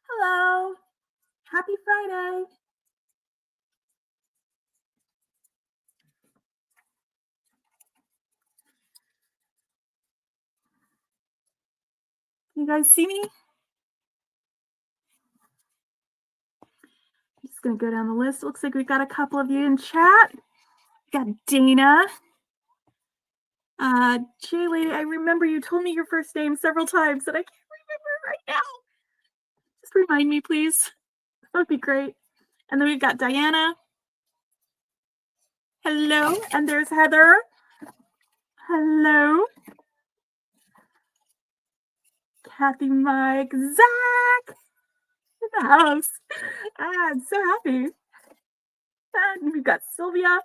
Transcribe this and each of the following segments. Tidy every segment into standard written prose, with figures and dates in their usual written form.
Hello. Happy Friday. Can you guys see me? I'm just gonna go down the list. Looks like we've got a couple of you in chat. We got Dana. Jay Lady, I remember you told me your first name several times and I can't remember it right now. Just remind me, please. That would be great. And then we've got Diana. Hello. And there's Heather. Hello. Kathy, Mike, Zach in the house. I'm so happy. And we've got Sylvia.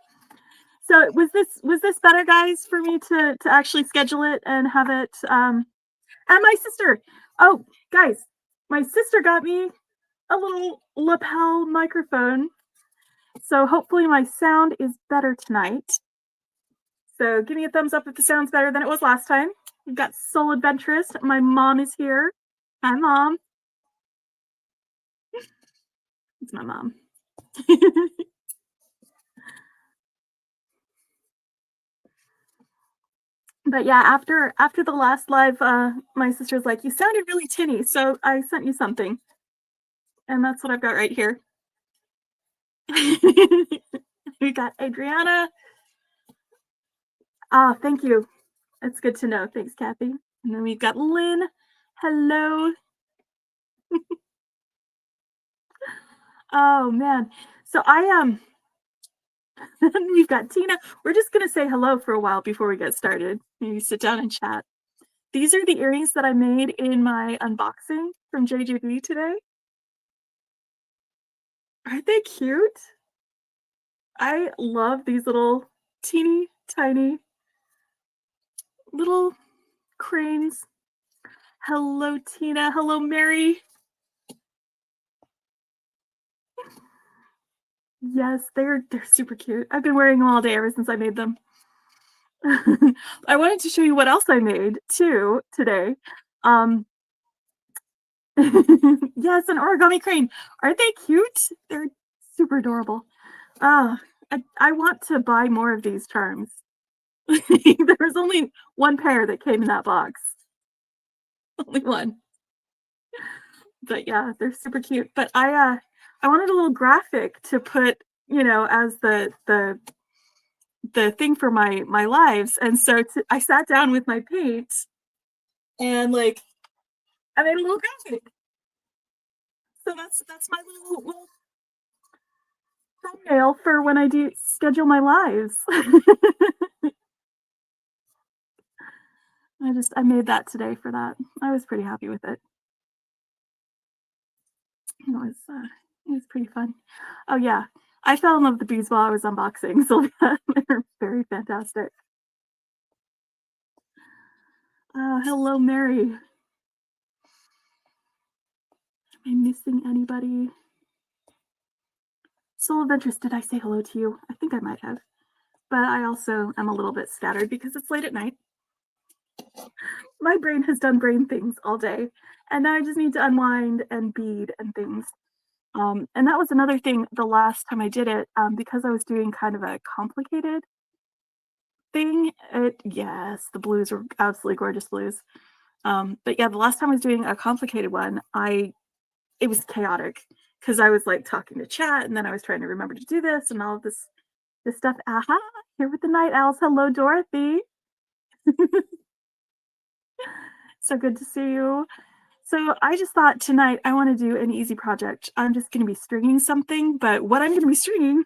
So was this better, guys, for me to actually schedule it and have it? And my sister. Oh, guys, my sister got me a little lapel microphone. So hopefully my sound is better tonight. So give me a thumbs up if the sound's better than it was last time. We've got Soul Adventurous. My mom is here. Hi, Mom. It's my mom. But yeah, after the last live, my sister's like, you sounded really tinny, so I sent you something. And that's what I've got right here. We got Adriana. Oh, thank you. It's good to know. Thanks, Kathy. And then we've got Lynn. Hello. Oh man. So we've got Tina. We're just gonna say hello for a while before we get started. Maybe sit down and chat. These are the earrings that I made in my unboxing from JJB today. Aren't they cute? I love these little teeny tiny little cranes. Hello, Tina. Hello, Mary. Yes, they're super cute. I've been wearing them all day ever since I made them. I wanted to show you what else I made too today. Yes, an origami crane. Aren't they cute? They're super adorable. I want to buy more of these charms. There was only one pair that came in that box. Only one. But yeah, they're super cute. But I wanted a little graphic to put, as the thing for my lives, and so I sat down with my paint and I made a little graphic. So that's my little thumbnail for when I do schedule my lives. I made that today for that. I was pretty happy with it. It was pretty fun. Oh yeah, I fell in love with the bees while I was unboxing, so they're very fantastic. Hello, Mary. Am I missing anybody? Soul Adventures, did I say hello to you? I think I might have. But I also am a little bit scattered because it's late at night. My brain has done brain things all day, and now I just need to unwind and bead and things. And that was another thing the last time I did it, because I was doing kind of a complicated thing. Yes, the blues were absolutely gorgeous blues. But yeah, the last time I was doing a complicated one, it was chaotic because I was like talking to chat and then I was trying to remember to do this and all of this stuff. Aha, here with the night owls. Hello, Dorothy. So good to see you. So I just thought tonight I want to do an easy project. I'm just going to be stringing something, but what I'm going to be stringing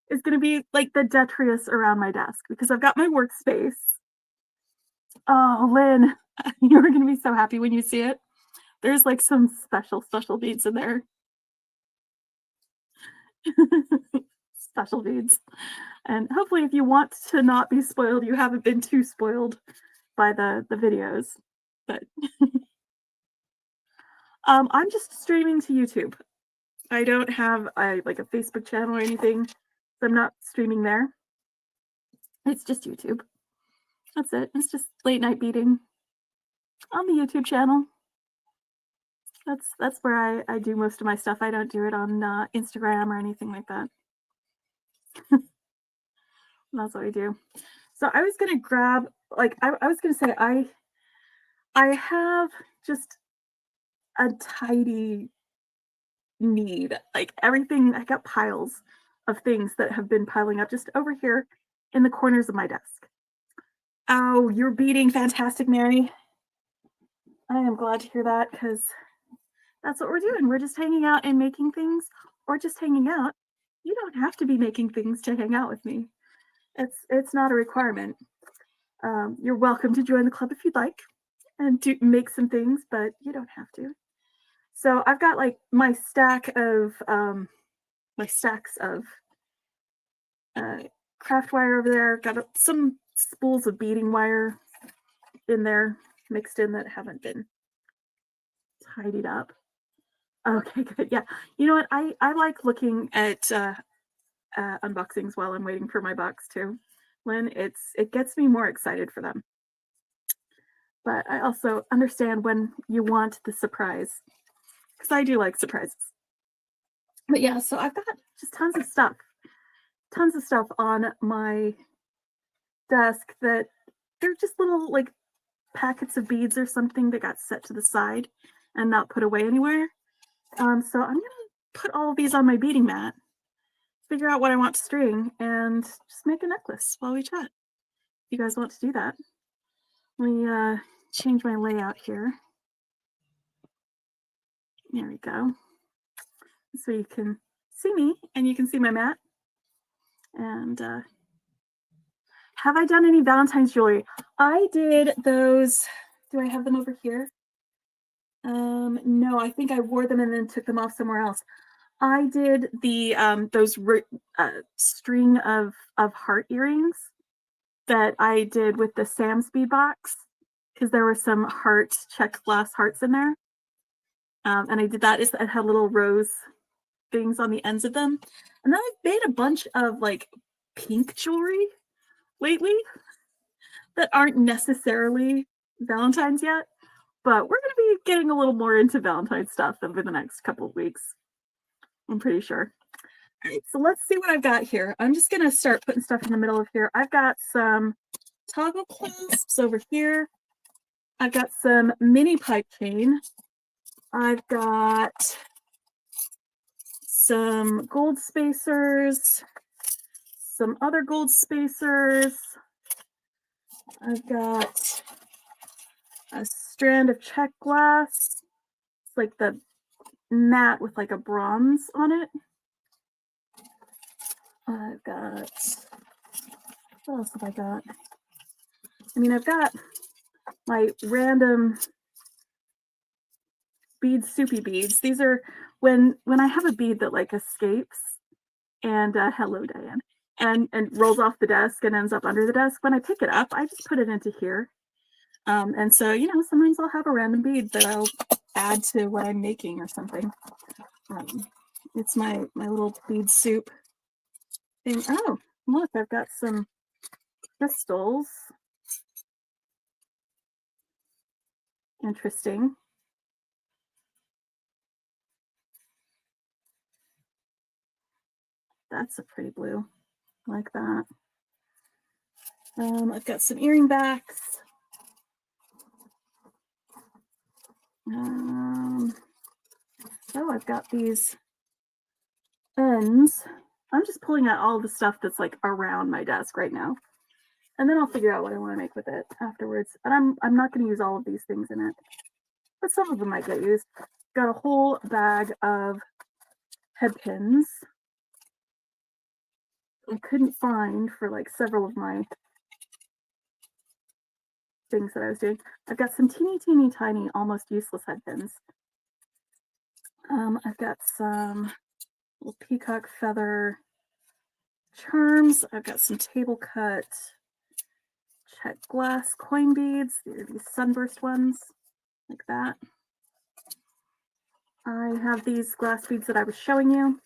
is going to be like the detritus around my desk because I've got my workspace. Oh, Lynn, you're going to be so happy when you see it. There's like some special beads in there. Special beads. And hopefully if you want to not be spoiled, you haven't been too spoiled by the videos. But I'm just streaming to YouTube. I don't have like a Facebook channel or anything, so I'm not streaming there. It's just YouTube. That's it. It's just late night beading on the YouTube channel. That's where I do most of my stuff. I don't do it on Instagram or anything like that. That's what I do. So I was gonna grab, like, I was gonna say I have just a tidy need. Like everything, I got piles of things that have been piling up just over here in the corners of my desk. Oh, you're beading fantastic, Mary. I am glad to hear that because that's what we're doing. We're just hanging out and making things, or just hanging out. You don't have to be making things to hang out with me. It's not a requirement. You're welcome to join the club if you'd like and do make some things, but you don't have to. So I've got like my stacks of uh, craft wire over there. Got some spools of beading wire in there mixed in that haven't been tidied up. Okay, good. Yeah, you know what? I like looking at unboxings while I'm waiting for my box too. When it gets me more excited for them. But I also understand when you want the surprise because I do like surprises. But yeah, so I've got just tons of stuff on my desk that they're just little like packets of beads or something that got set to the side and not put away anywhere. So I'm gonna put all of these on my beading mat, figure out what I want to string, and just make a necklace while we chat. If you guys want to do that, let me change my layout here. There we go. So you can see me and you can see my mat. And have I done any Valentine's jewelry? I did those. Do I have them over here? No, I think I wore them and then took them off somewhere else. I did the those string of heart earrings that I did with the Sam's bead box because there were some check glass hearts in there. And I did that. It had little rose things on the ends of them. And then I've made a bunch of like pink jewelry lately that aren't necessarily Valentine's yet, but we're going to be getting a little more into Valentine's stuff over the next couple of weeks. I'm pretty sure. All right, so let's see what I've got here. I'm just going to start putting stuff in the middle of here. I've got some toggle clasps over here. I've got some mini pipe chain. I've got some gold spacers, some other gold spacers. I've got a strand of check glass. It's like the matte with like a bronze on it. I've got, what else have I got? I mean, I've got my random bead soupy beads. These are when I have a bead that like escapes and hello Diane and rolls off the desk and ends up under the desk. When I pick it up, I just put it into here. And so, you know, sometimes I'll have a random bead that I'll add to what I'm making or something. It's my little bead soup thing. Oh, look, I've got some crystals. Interesting. That's a pretty blue. I like that. I've got some earring backs. Oh, I've got these ends. I'm just pulling out all the stuff that's like around my desk right now. And then I'll figure out what I want to make with it afterwards. And I'm not going to use all of these things in it, but some of them might get used. Got a whole bag of head pins. I couldn't find for like several of my things that I was doing. I've got some teeny tiny, almost useless head pins. I've got some little peacock feather charms. I've got some table cut check glass coin beads. These sunburst ones, like that. I have these glass beads that I was showing you.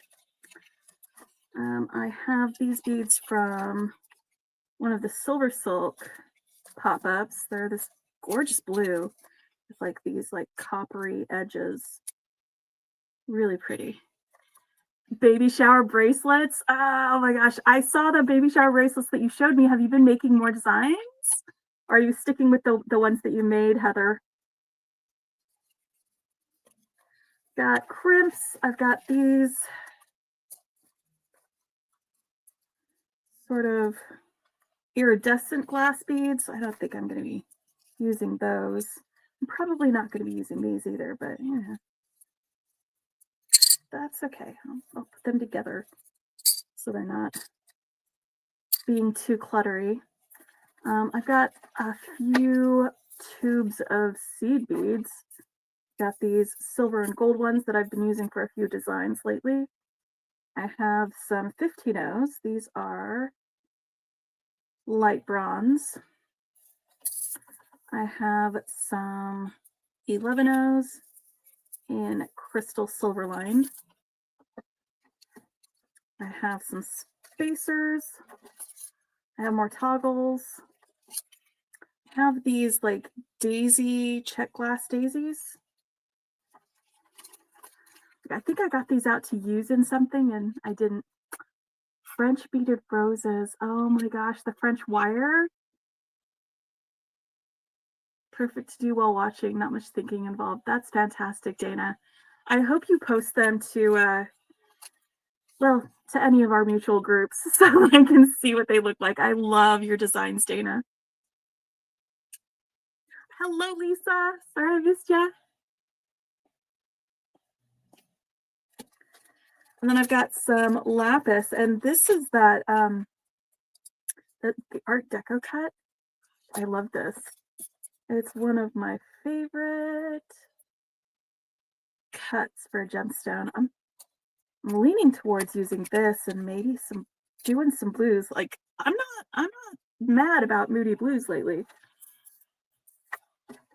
I have these beads from one of the Silver Silk pop-ups. They're this gorgeous blue with like these like coppery edges. Really pretty. Baby shower bracelets. Oh my gosh. I saw the baby shower bracelets that you showed me. Have you been making more designs? Or are you sticking with the ones that you made, Heather? Got crimps. I've got these sort of iridescent glass beads. I don't think I'm going to be using those. I'm probably not going to be using these either, but yeah, that's okay. I'll put them together so they're not being too cluttery. I've got a few tubes of seed beads. Got these silver and gold ones that I've been using for a few designs lately. I have some 15-Os. These are light bronze. I have some 11-Os in crystal silver lined. I have some spacers. I have more toggles. I have these like daisy check glass daisies. I think I got these out to use in something and I didn't. French beaded roses. Oh my gosh, the French wire. Perfect to do while watching, not much thinking involved. That's fantastic, Dana. I hope you post them to well, to any of our mutual groups so I can see what they look like. I love your designs, Dana. Hello, Lisa. Sorry I missed you. And then I've got some lapis, and this is that the Art Deco cut. I love this. It's one of my favorite cuts for a gemstone. I'm leaning towards using this and maybe doing some blues. Like I'm not mad about moody blues lately.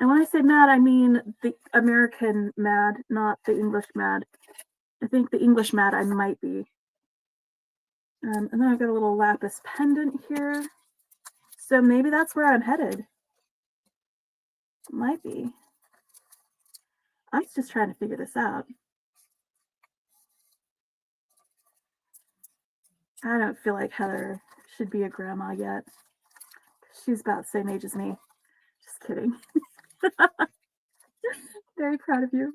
And when I say mad, I mean the American mad, not the English mad. I think the English mad I might be. And then I've got a little lapis pendant here. So maybe that's where I'm headed. Might be. I was just trying to figure this out. I don't feel like Heather should be a grandma yet. She's about the same age as me. Just kidding. Very proud of you.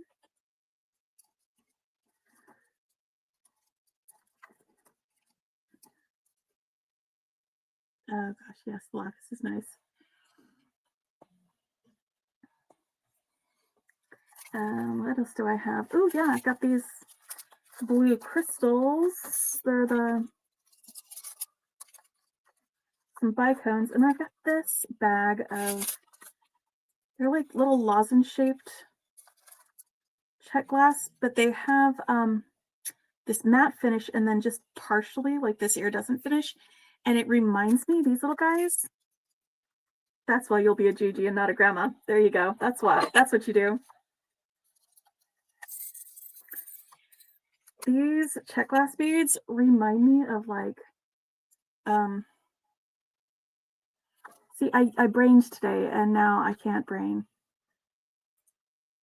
Oh gosh, yes, the lapis is nice. What else do I have? Oh yeah, I've got these blue crystals. They're some bicones, and I've got this bag of, they're like little lozenge shaped check glass, but they have this matte finish and then just partially like this iridescent finish, and it reminds me, these little guys, that's why you'll be a Gigi and not a grandma. There you go. That's what you do. These check glass beads remind me of like see, I brained today and now I can't brain.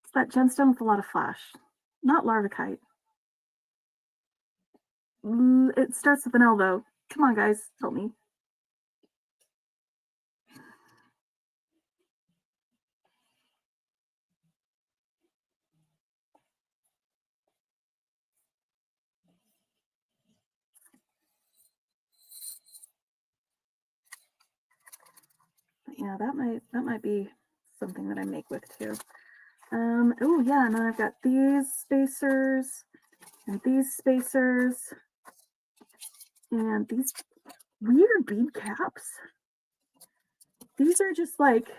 It's that gemstone with a lot of flash, not larvikite. It starts with an L though. Come on, guys, help me. Yeah, that might be something that I make with too. Oh yeah, and then I've got these spacers and these spacers and these weird bead caps. These are just like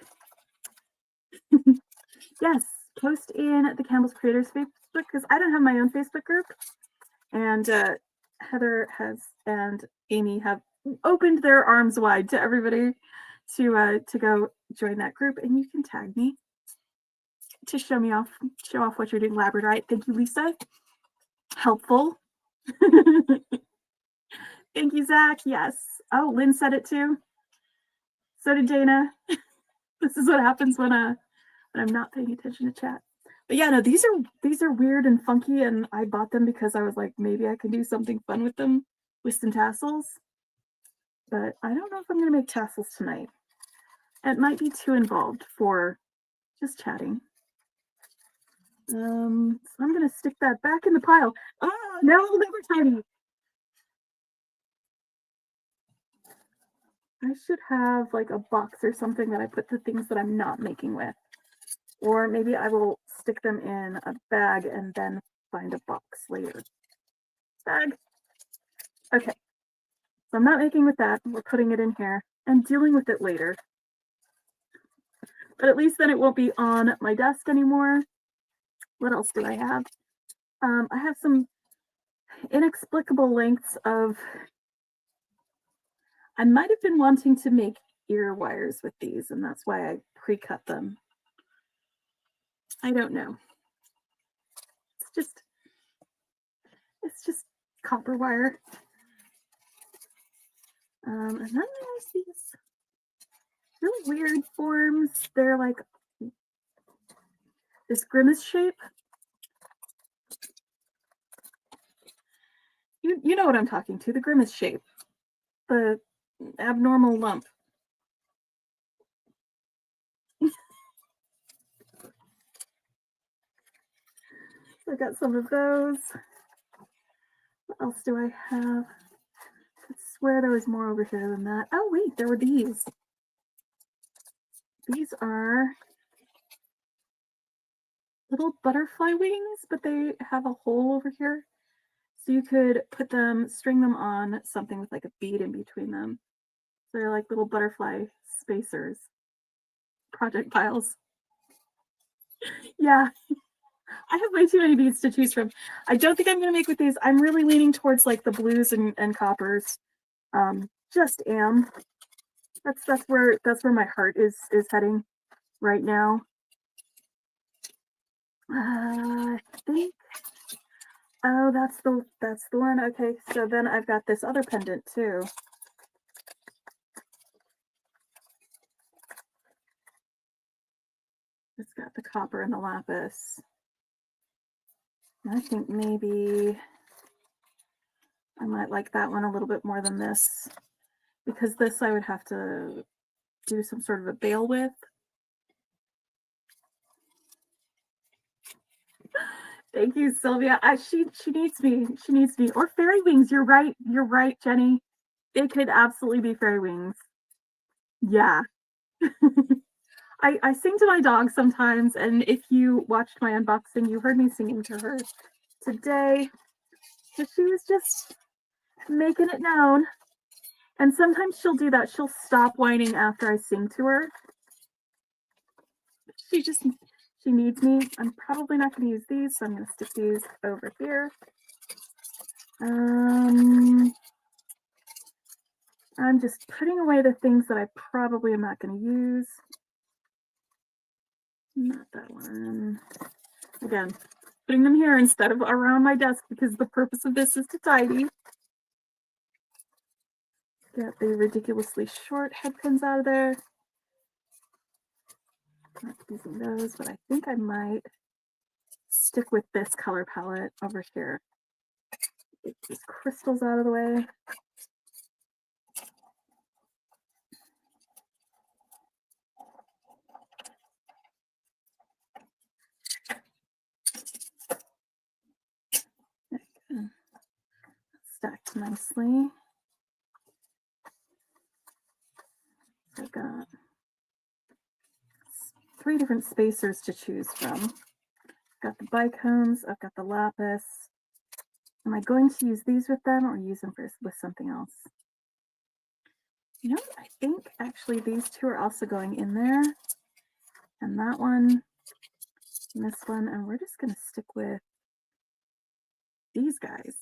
yes, post in the Campbell's Creators Facebook because I don't have my own Facebook group, and Heather has and Amy have opened their arms wide to everybody to go join that group, and you can tag me to show off what you're doing labradorite. Thank you, Lisa. Helpful. Thank you, Zach. Yes. Oh, Lynn said it too. So did Dana. This is what happens when I'm not paying attention to chat. But yeah, no, these are weird and funky, and I bought them because I was like, maybe I could do something fun with them with some tassels. But I don't know if I'm gonna make tassels tonight. It might be too involved for just chatting. So I'm gonna stick that back in the pile. Oh no, they were tiny. I should have like a box or something that I put the things that I'm not making with. Or maybe I will stick them in a bag and then find a box later. Bag. Okay. So I'm not making with that. We're putting it in here and dealing with it later. But at least then it won't be on my desk anymore. What else do I have? I have some inexplicable lengths of... I might have been wanting to make ear wires with these, and that's why I pre-cut them. I don't know. It's just copper wire. And then there's these really weird forms. They're like this grimace shape. You know what I'm talking to, the grimace shape. The abnormal lump. So I got some of those. What else do I have? I swear there was more over here than that. Oh wait, there were these. These are little butterfly wings, but they have a hole over here. So you could put them, string them on something with like a bead in between them. So they're like little butterfly spacers, projectiles. Yeah, I have way too many beads to choose from. I don't think I'm going to make with these. I'm really leaning towards like the blues and coppers. Just am. That's where my heart is heading right now. I think. Oh, that's the one. Okay, so then I've got this other pendant too. It's got the copper and the lapis. I think maybe I might like that one a little bit more than this, because this I would have to do some sort of a bail with. Thank you, Sylvia. She needs me. She needs me. Or fairy wings. You're right. You're right, Jenny. It could absolutely be fairy wings. Yeah. I sing to my dog sometimes, and if you watched my unboxing, you heard me singing to her today. So she was just making it known. And sometimes she'll do that. She'll stop whining after I sing to her. She needs me. I'm probably not going to use these, so I'm going to stick these over here. I'm just putting away the things that I probably am not going to use. Not that one. Again, putting them here instead of around my desk because the purpose of this is to tidy. Get the ridiculously short head pins out of there. Not using those, but I think I might stick with this color palette over here. Get these crystals out of the way. Stacked nicely. I've got 3 different spacers to choose from. I've got the bicones, I've got the lapis. Am I going to use these with them or use them with something else? You know, I think actually these 2 are also going in there. And that one, and this one, and we're just going to stick with these guys.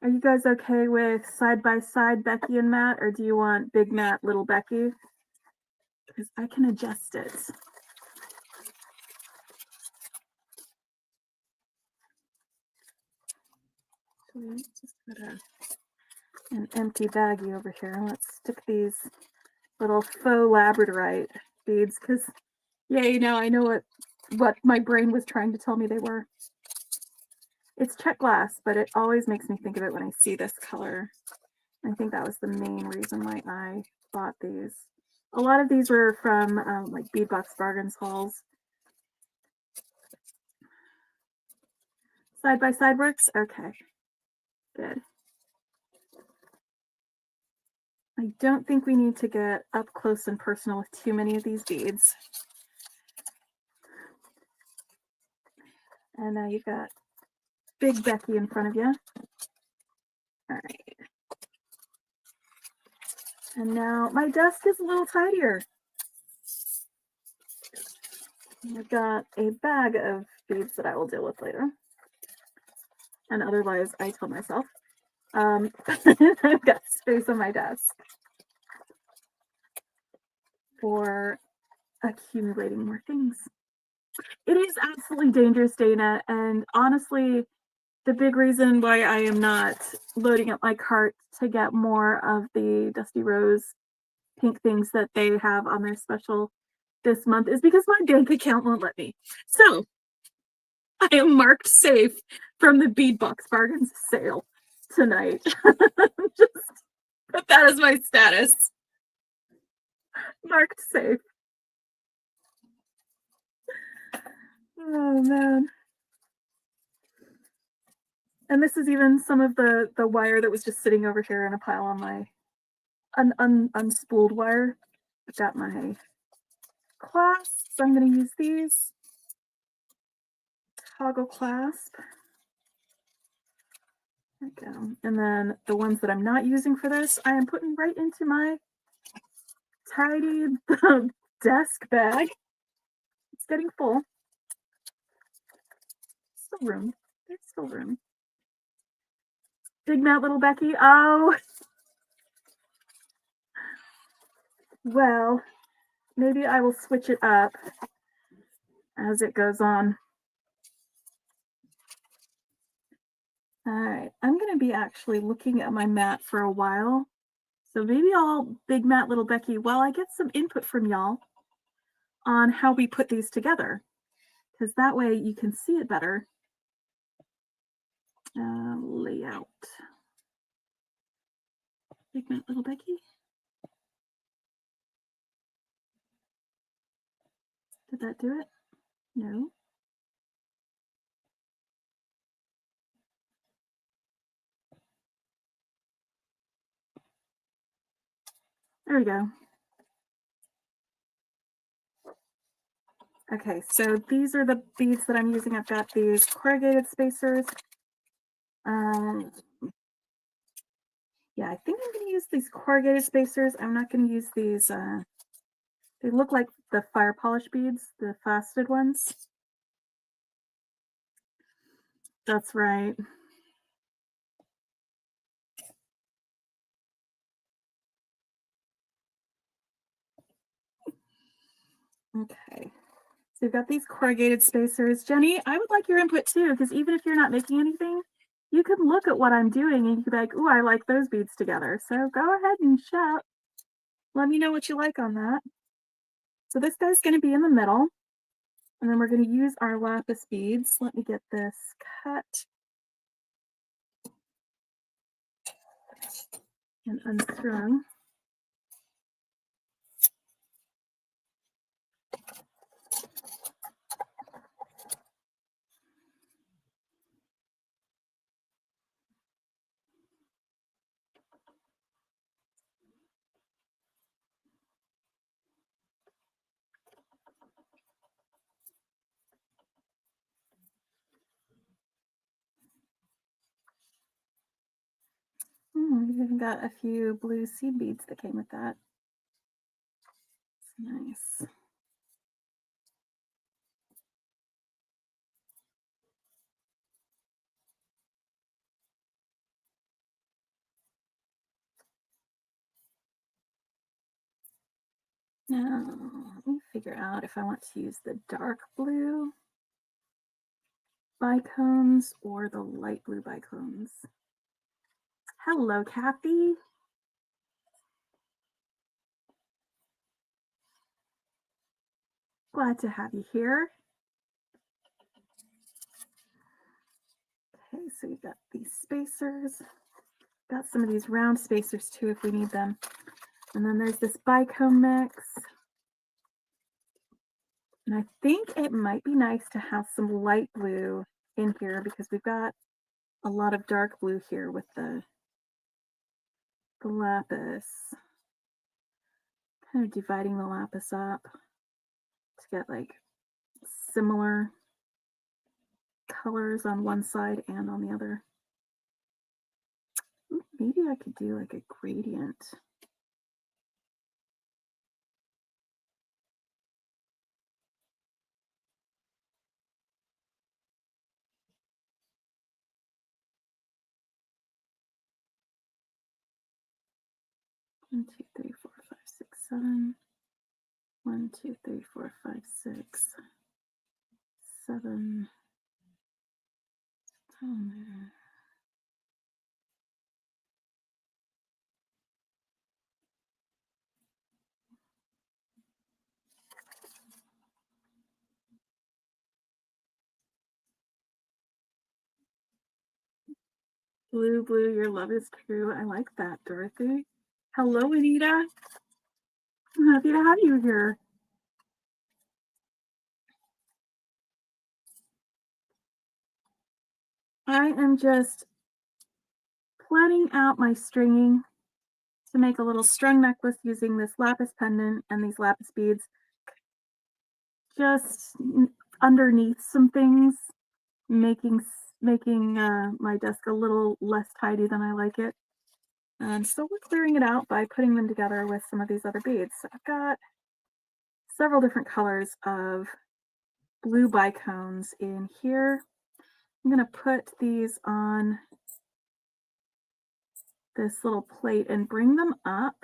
Are you guys okay with side by side Becky and Matt, or do you want big Matt, little Becky? Because I can adjust it. actually just put an empty baggie over here. Let's stick these little faux labradorite beads because, yay, now I know what my brain was trying to tell me they were. It's check glass, but it always makes me think of it when I see this color. I think that was the main reason why I bought these. A lot of these were from like Beadbox Bargains hauls. Side by side works? Okay, good. I don't think we need to get up close and personal with too many of these beads. And now you've got big Beki in front of you. All right. And now my desk is a little tidier. I've got a bag of beads that I will deal with later. And otherwise, I tell myself. I've got space on my desk for accumulating more things. It is absolutely dangerous, Dana, and honestly, the big reason why I am not loading up my cart to get more of the Dusty Rose pink things that they have on their special this month is because my bank account won't let me. So I am marked safe from the Beadbox Bargains sale tonight. Just put that as my status. Marked safe. Oh man. And this is even some of the wire that was just sitting over here in a pile on my unspooled wire. I've got my clasps. I'm going to use these. Toggle clasp. There we go. And then the ones that I'm not using for this, I am putting right into my tidy desk bag. It's getting full. Still room. There's still room. Big Mount Little Beki. Oh. Well, maybe I will switch it up as it goes on. All right, I'm going to be actually looking at my mat for a while. So maybe I'll Big Mat Little Beki while I get some input from y'all on how we put these together. Because that way you can see it better. Layout. Big Mat Little Beki. Did that do it? No. There we go. Okay, so these are the beads that I'm using. I've got these corrugated spacers. Yeah, I think I'm going to use these corrugated spacers. I'm not going to use these. They look like the fire polish beads, the faceted ones. That's right. Okay. So you've got these corrugated spacers. Jenny, I would like your input too, because even if you're not making anything, you can look at what I'm doing and you can be like, ooh, I like those beads together. So go ahead and shout. Let me know what you like on that. So this guy's going to be in the middle. And then we're going to use our lapis beads. Let me get this cut and unstrung. We've even got a few blue seed beads that came with that. Nice. Now, let me figure out if I want to use the dark blue bicones or the light blue bicones. Hello, Kathy. Glad to have you here. Okay, so we've got these spacers. Got some of these round spacers too if we need them. And then there's this bicone mix. And I think it might be nice to have some light blue in here because we've got a lot of dark blue here with the lapis. Kind of dividing the lapis up to get like similar colors on one side and on the other. Ooh, maybe I could do like a gradient. One, two, three, four, five, six, seven. 1, 2, 3, 4, 5, 6, 7. Blue, blue, your love is true. I like that, Dorothy. Hello, Anita. I'm happy to have you here. I am just planning out my stringing to make a little strung necklace using this lapis pendant and these lapis beads. Just underneath some things, making my desk a little less tidy than I like it. So we're clearing it out by putting them together with some of these other beads. So I've got several different colors of blue bicones in here. I'm going to put these on this little plate and bring them up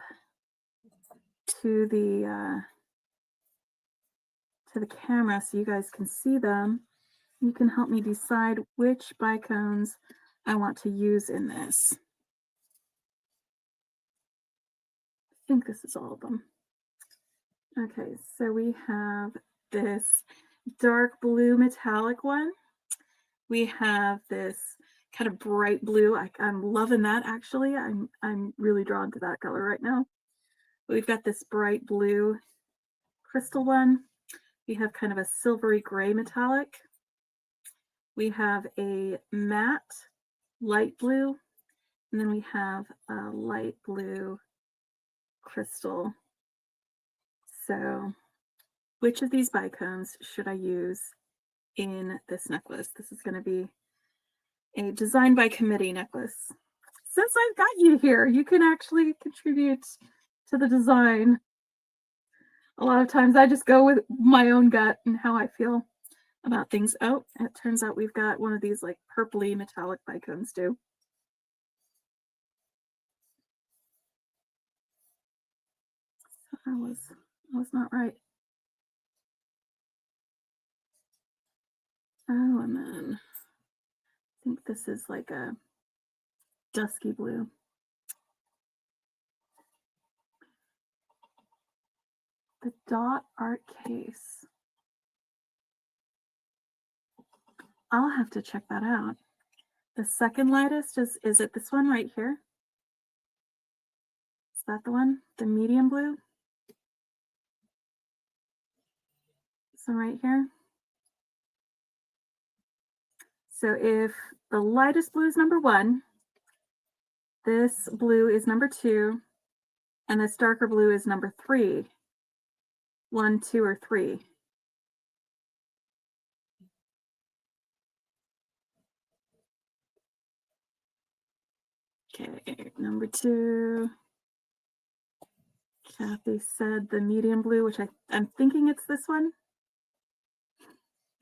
to the camera so you guys can see them. You can help me decide which bicones I want to use in this. I think this is all of them. Okay, so we have this dark blue metallic one. We have this kind of bright blue. I'm loving that actually. I'm really drawn to that color right now. But we've got this bright blue crystal one. We have kind of a silvery gray metallic. We have a matte light blue, and then we have a light blue crystal. So which of these bicones should I use in this necklace? This is going to be a design by committee necklace. Since I've got you here, you can actually contribute to the design. A lot of times I just go with my own gut and how I feel about things. Oh, it turns out we've got one of these like purpley metallic bicones too. So I was not right. Oh, and then I think this is like a dusky blue. The dot art case. I'll have to check that out. The second lightest is it this one right here? Is that the one? The medium blue? So right here. So if the lightest blue is number 1, this blue is number 2, and this darker blue is number 3. 1, 2, or 3. Okay, number 2. Kathy said the medium blue, which I'm thinking it's this one.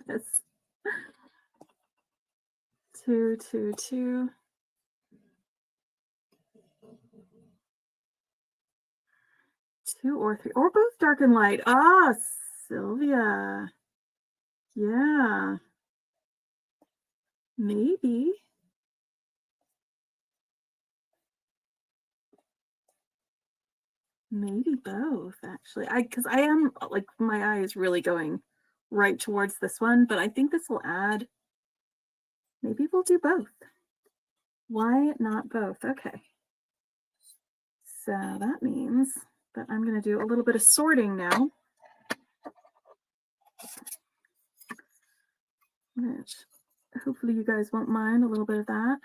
It's 2, 2, 2. 2 or 3, or both dark and light. Ah, Sylvia. Yeah. Maybe. Maybe both, actually. Because I am, like, my eye is really going right towards this one, but I think this will add, maybe we'll do both. Why not both? Okay. So that means that I'm going to do a little bit of sorting now. Which hopefully you guys won't mind a little bit of that.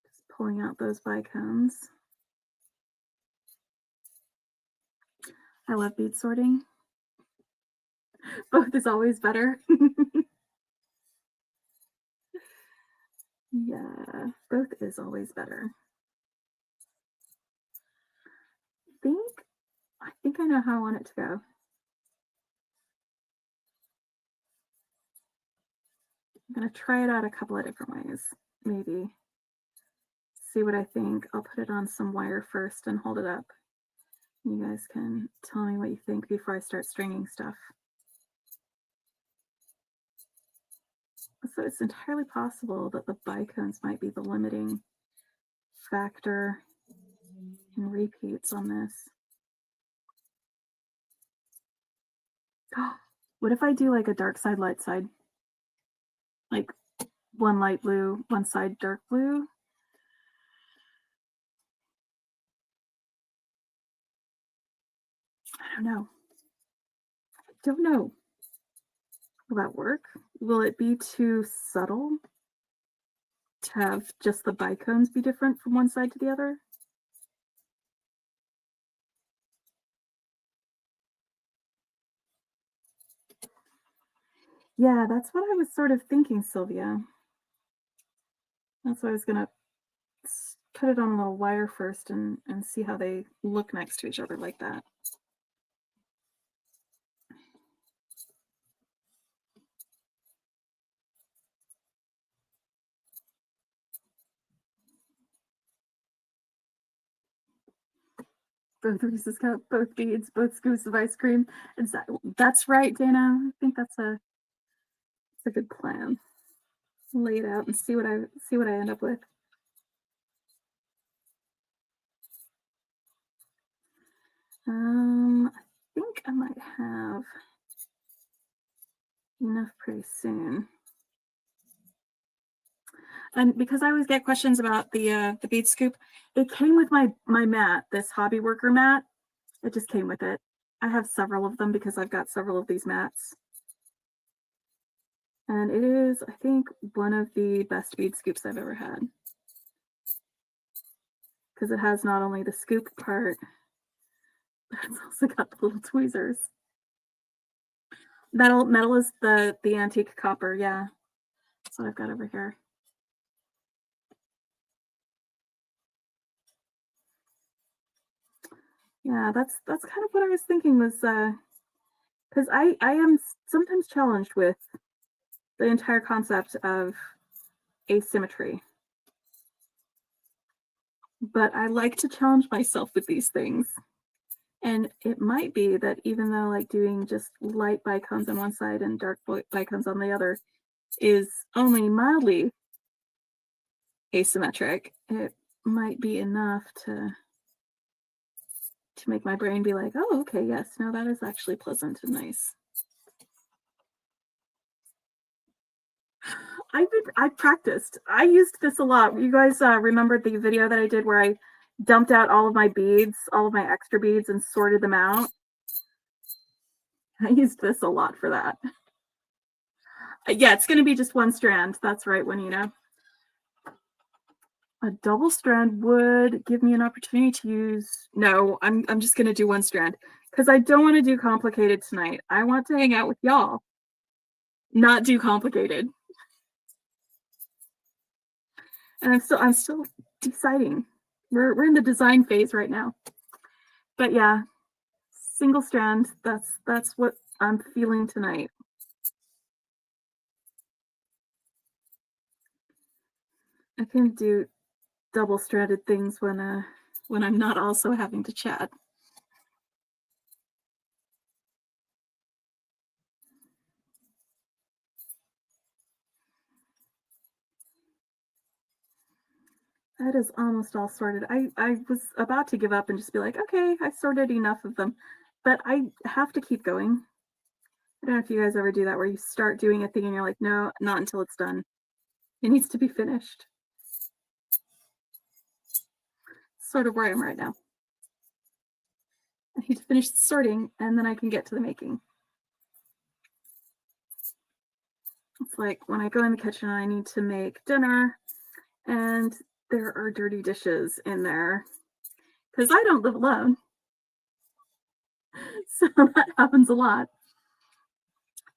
Just pulling out those bicones. I love bead sorting. Both is always better. Yeah, both is always better. I think I know how I want it to go. I'm gonna try it out a couple of different ways, maybe. See what I think. I'll put it on some wire first and hold it up. You guys can tell me what you think before I start stringing stuff. So it's entirely possible that the bicones might be the limiting factor in repeats on this. What if I do like a dark side, light side? Like one light blue, one side dark blue? I don't know. Will that work? Will it be too subtle to have just the bicones be different from one side to the other? Yeah, that's what I was sort of thinking, Sylvia. That's why I was gonna put it on a little wire first and see how they look next to each other like that. Both Reese's Cup, both beads, both scoops of ice cream. That's right, Dana. I think that's a good plan. Lay it out and see what I end up with. I think I might have enough pretty soon. And because I always get questions about the bead scoop, it came with my mat, this hobby worker mat. It just came with it. I have several of them because I've got several of these mats. And it is, I think, one of the best bead scoops I've ever had. Because it has not only the scoop part, but it's also got the little tweezers. Metal is the antique copper, yeah. That's what I've got over here. Yeah, that's kind of what I was thinking was because I am sometimes challenged with the entire concept of asymmetry. But I like to challenge myself with these things. And it might be that even though like doing just light bicones on one side and dark bicones on the other is only mildly asymmetric, it might be enough to make my brain be like, oh, okay, yes, no, that is actually pleasant and nice. I practiced. I used this a lot. You guys remembered the video that I did where I dumped out all of my beads, all of my extra beads, and sorted them out? I used this a lot for that. Yeah, it's going to be just one strand. That's right, Juanita. A double strand would give me an opportunity to use... No, I'm just going to do one strand because I don't want to do complicated tonight. I want to hang out with y'all, not do complicated. And I'm still deciding. We're in the design phase right now. But yeah, single strand, that's what I'm feeling tonight. I can do double-stranded things when I'm not also having to chat. That is almost all sorted. I was about to give up and just be like, "Okay, I sorted enough of them." But I have to keep going. I don't know if you guys ever do that where you start doing a thing and you're like, "No, not until it's done. It needs to be finished." Sort of where I am right now. I need to finish the sorting and then I can get to the making. It's like when I go in the kitchen, I need to make dinner and there are dirty dishes in there because I don't live alone. So that happens a lot.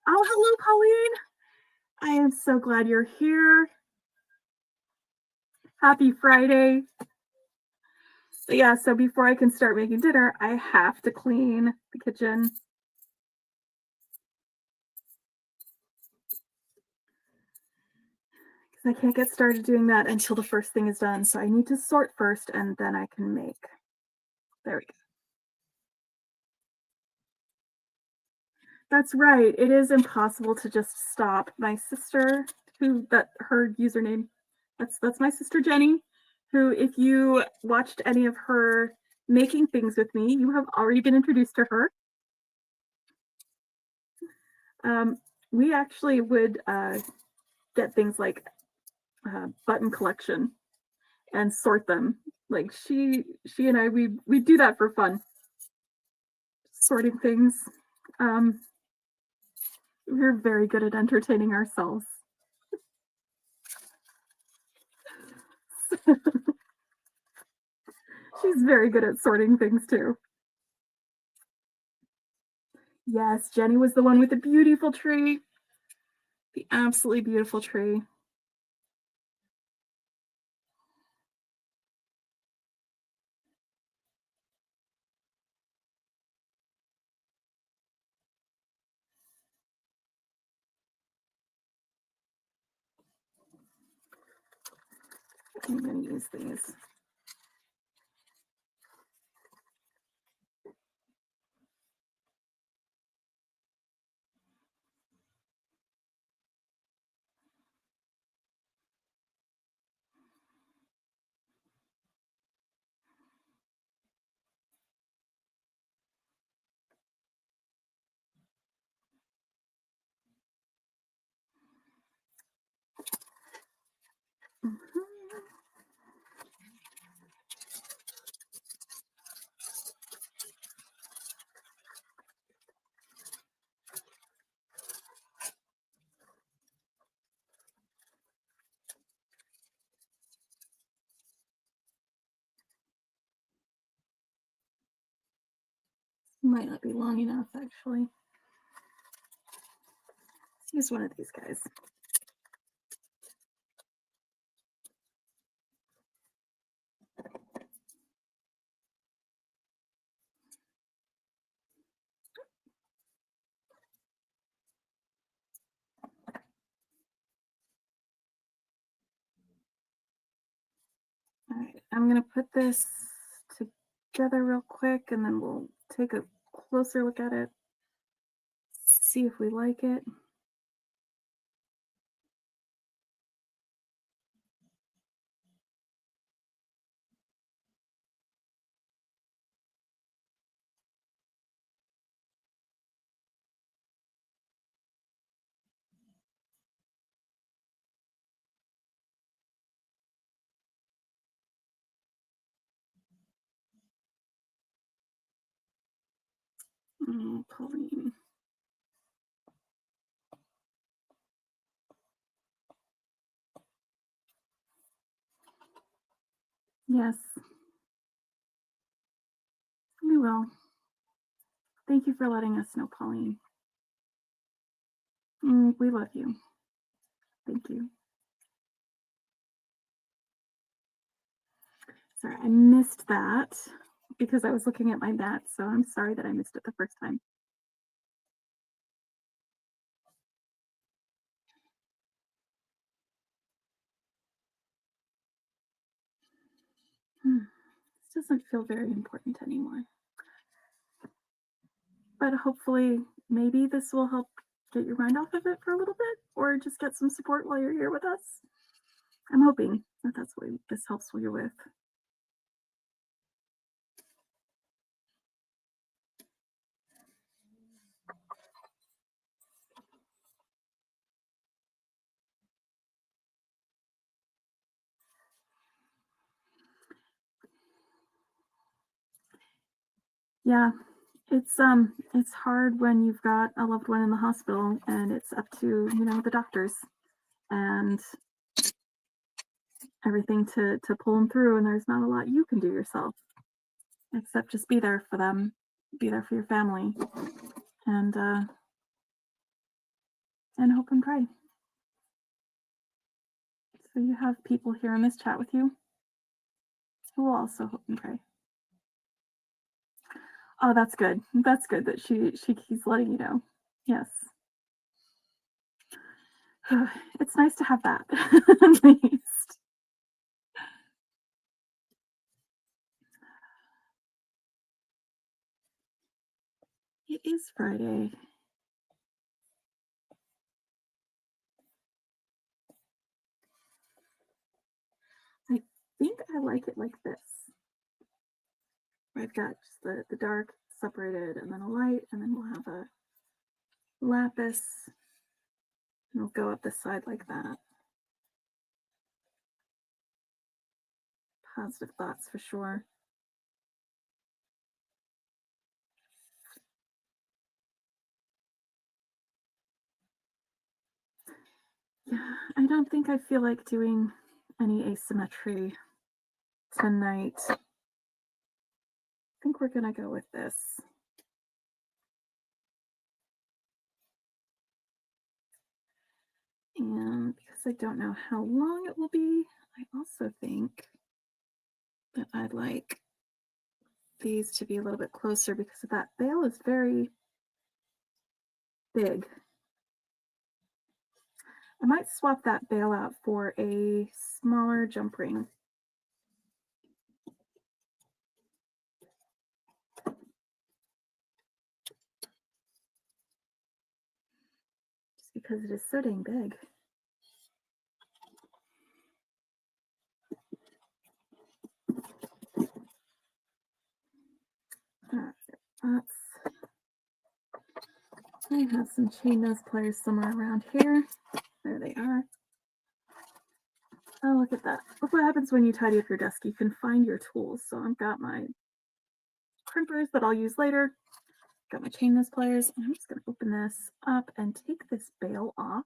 Oh, hello, Colleen. I am so glad you're here. Happy Friday. But yeah, so before I can start making dinner, I have to clean the kitchen. Because I can't get started doing that until the first thing is done. So I need to sort first and then I can make. There we go. That's right. It is impossible to just stop. My sister, who that her username, that's my sister Jenny, who if you watched any of her making things with me, you have already been introduced to her. Um, we actually would get things like button collection and sort them. Like she and I we do that for fun, sorting things. Um, we're very good at entertaining ourselves. She's very good at sorting things too. Yes, Jenny was the one with the beautiful tree. The absolutely beautiful tree. I'm going to use these. Might not be long enough, actually. Let's use one of these guys. All right, I'm going to put this together real quick and then we'll take a closer look at it, see if we like it. Oh, Pauline. Yes, we will. Thank you for letting us know, Pauline. We love you. Thank you. Sorry, I missed that because I was looking at my mat, so I'm sorry that I missed it the first time. This doesn't feel very important anymore. But hopefully, maybe this will help get your mind off of it for a little bit or just get some support while you're here with us. I'm hoping. If that's what this helps you with. Yeah, it's hard when you've got a loved one in the hospital and it's up to, the doctors and everything to pull them through, and there's not a lot you can do yourself except just be there for them, be there for your family, and hope and pray. So you have people here in this chat with you who will also hope and pray. Oh, that's good. That's good that she keeps letting you know. Yes. It's nice to have that, at least. It is Friday. I think I like it like this. I've got just the dark separated and then a light, and then we'll have a lapis, and we'll go up the side like that. Positive thoughts for sure. Yeah, I don't think I feel like doing any asymmetry tonight. I think we're gonna go with this. And because I don't know how long it will be, I also think that I'd like these to be a little bit closer because that veil is very big. I might swap that veil out for a smaller jump ring. Just because it is so dang big. I have some chain nose pliers somewhere around here. There they are. Oh, look at that. Look what happens when you tidy up your desk. You can find your tools. So I've got my crimpers that I'll use later. Got my chain nose pliers. And I'm just going to open this up and take this bail off.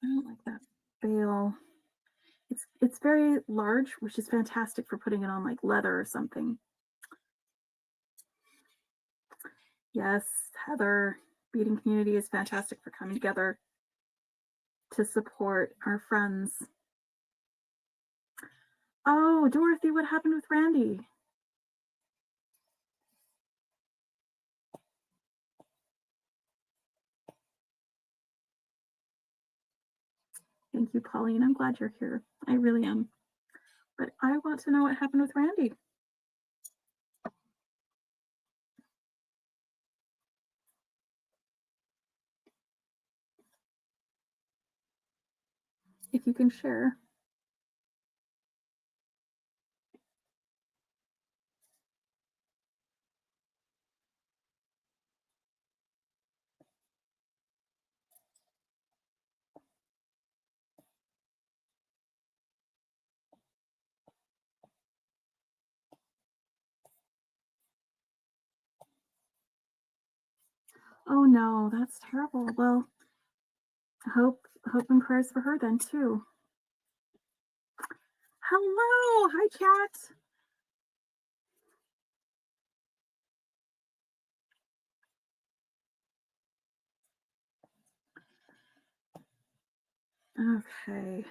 I don't like that bail. It's very large, which is fantastic for putting it on like leather or something. Yes, Heather, Beading community is fantastic for coming together to support our friends. Oh, Dorothy, what happened with Randy? Thank you, Pauline. I'm glad you're here. I really am. But I want to know what happened with Randy. If you can share. Oh no, that's terrible. Well, hope and prayers for her then too. Hello, hi chat. Okay.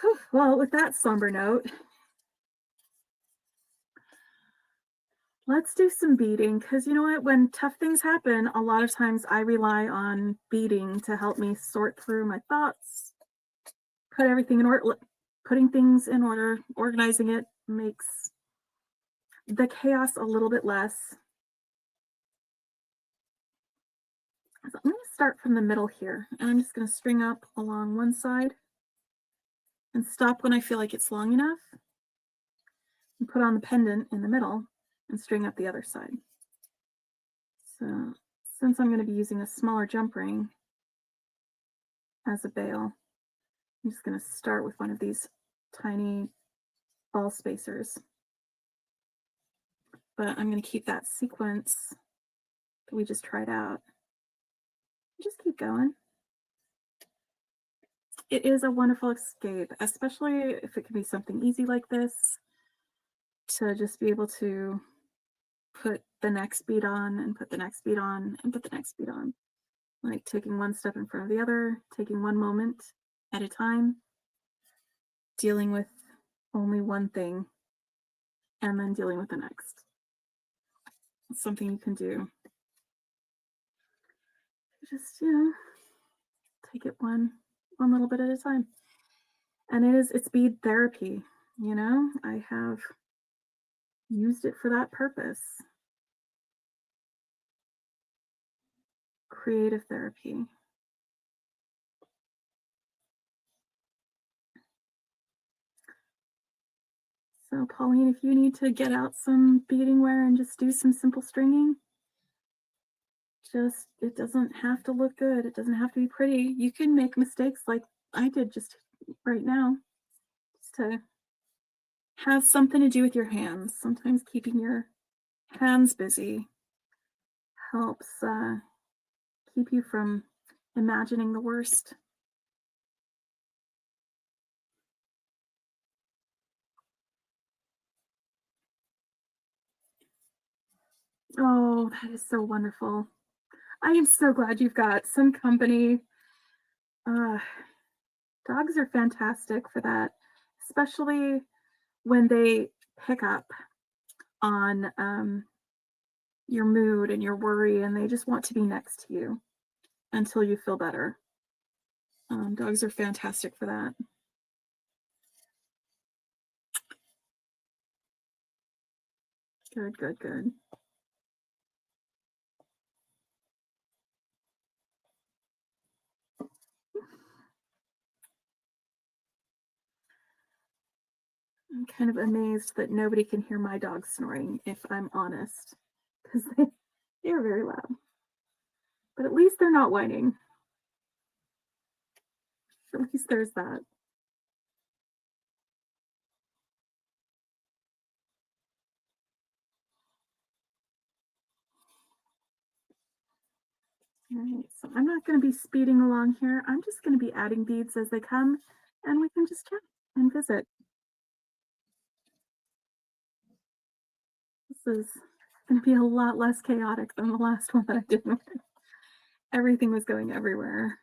Whew, well, with that somber note, let's do some beading, because you know what? When tough things happen, a lot of times I rely on beading to help me sort through my thoughts, put everything in order. Putting things in order, organizing it makes the chaos a little bit less. So I'm going to start from the middle here, and I'm just going to string up along one side and stop when I feel like it's long enough, and put on the pendant in the middle and string up the other side. So since I'm going to be using a smaller jump ring as a bail, I'm just going to start with one of these tiny ball spacers. But I'm going to keep that sequence that we just tried out. Just keep going. It is a wonderful escape, especially if it can be something easy like this, to just be able to put the next bead on and put the next bead on and put the next bead on. Like taking one step in front of the other, taking one moment at a time, dealing with only one thing, and then dealing with the next. It's something you can do. Just, take it one little bit at a time. And it's bead therapy, I have used it for that purpose. Creative therapy. So Pauline, if you need to get out some beading wear and just do some simple stringing, it doesn't have to look good. It doesn't have to be pretty. You can make mistakes like I did just right now, just to have something to do with your hands. Sometimes keeping your hands busy helps keep you from imagining the worst. Oh, that is so wonderful. I am so glad you've got some company. Dogs are fantastic for that, especially when they pick up on your mood and your worry, and they just want to be next to you until you feel better. Dogs are fantastic for that. Good, good, good. I'm kind of amazed that nobody can hear my dog snoring, if I'm honest, because they are very loud. But at least they're not whining. At least there's that. All right, so I'm not going to be speeding along here. I'm just going to be adding beads as they come, and we can just chat and visit. This is going to be a lot less chaotic than the last one that I did. Everything was going everywhere.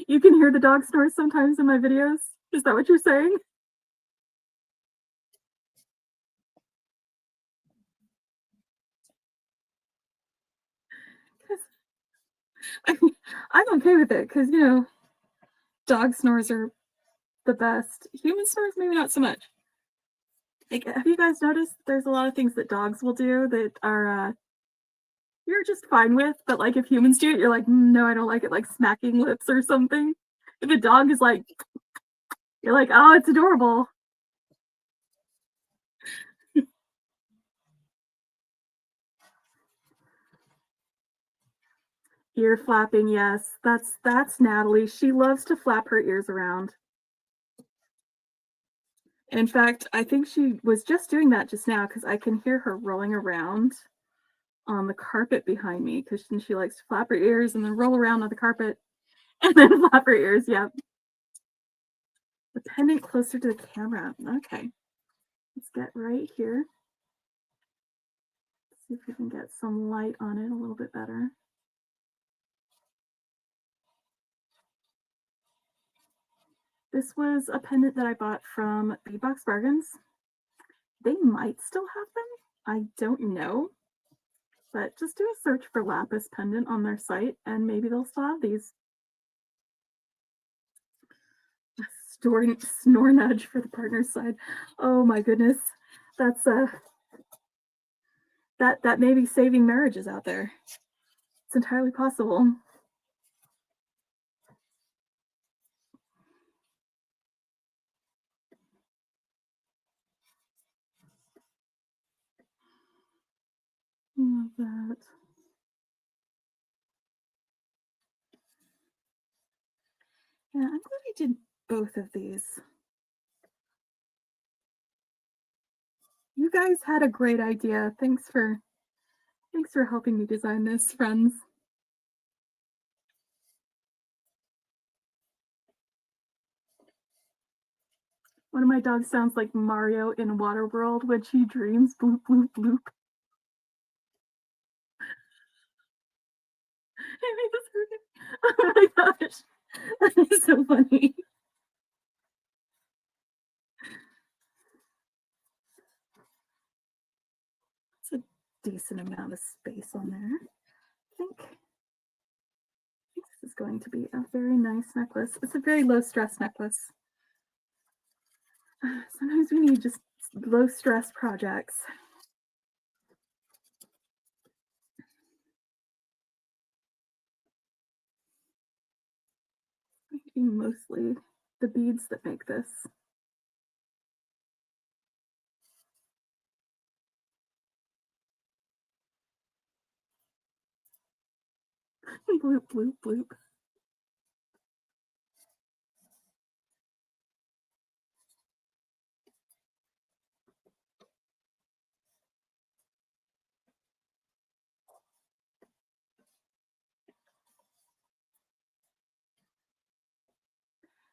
You can hear the dog snores sometimes in my videos. Is that what you're saying? I'm okay with it because, dog snores are the best. Human snores, maybe not so much. Like, have you guys noticed there's a lot of things that dogs will do that are you're just fine with, but like if humans do it, you're like, no, I don't like it, like smacking lips or something. If a dog is like, you're like, oh, it's adorable. Ear flapping, yes. That's Natalie. She loves to flap her ears around. In fact, I think she was just doing that just now because I can hear her rolling around on the carpet behind me because she likes to flap her ears and then roll around on the carpet and then flap her ears. Yeah. The pendant closer to the camera. Okay. Let's get right here. See if we can get some light on it a little bit better. This was a pendant that I bought from Beadbox Bargains. They might still have them. I don't know. But just do a search for lapis pendant on their site, and maybe they'll still have these. Snore nudge for the partner's side. Oh my goodness, that's that may be saving marriages out there. It's entirely possible. Love that. Yeah, I'm glad I did both of these. You guys had a great idea. Thanks for helping me design this, friends. One of my dogs sounds like Mario in Waterworld when she dreams. Bloop, bloop, bloop. Oh my gosh. That is so funny. It's a decent amount of space on there. I think this is going to be a very nice necklace. It's a very low stress necklace. Sometimes we need just low stress projects. It's going to be mostly the beads that make this. Bloop, bloop, bloop.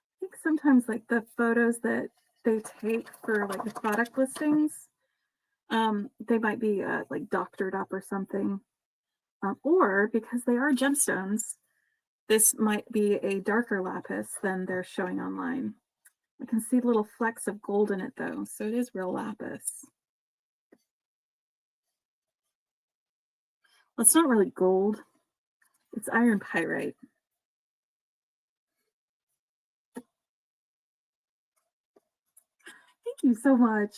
I think sometimes like the photos that they take for like the product listings, they might be like doctored up or something. Or because they are gemstones, this might be a darker lapis than they're showing online. I can see little flecks of gold in it though, so it is real lapis. Well, it's not really gold, it's iron pyrite. Thank you so much.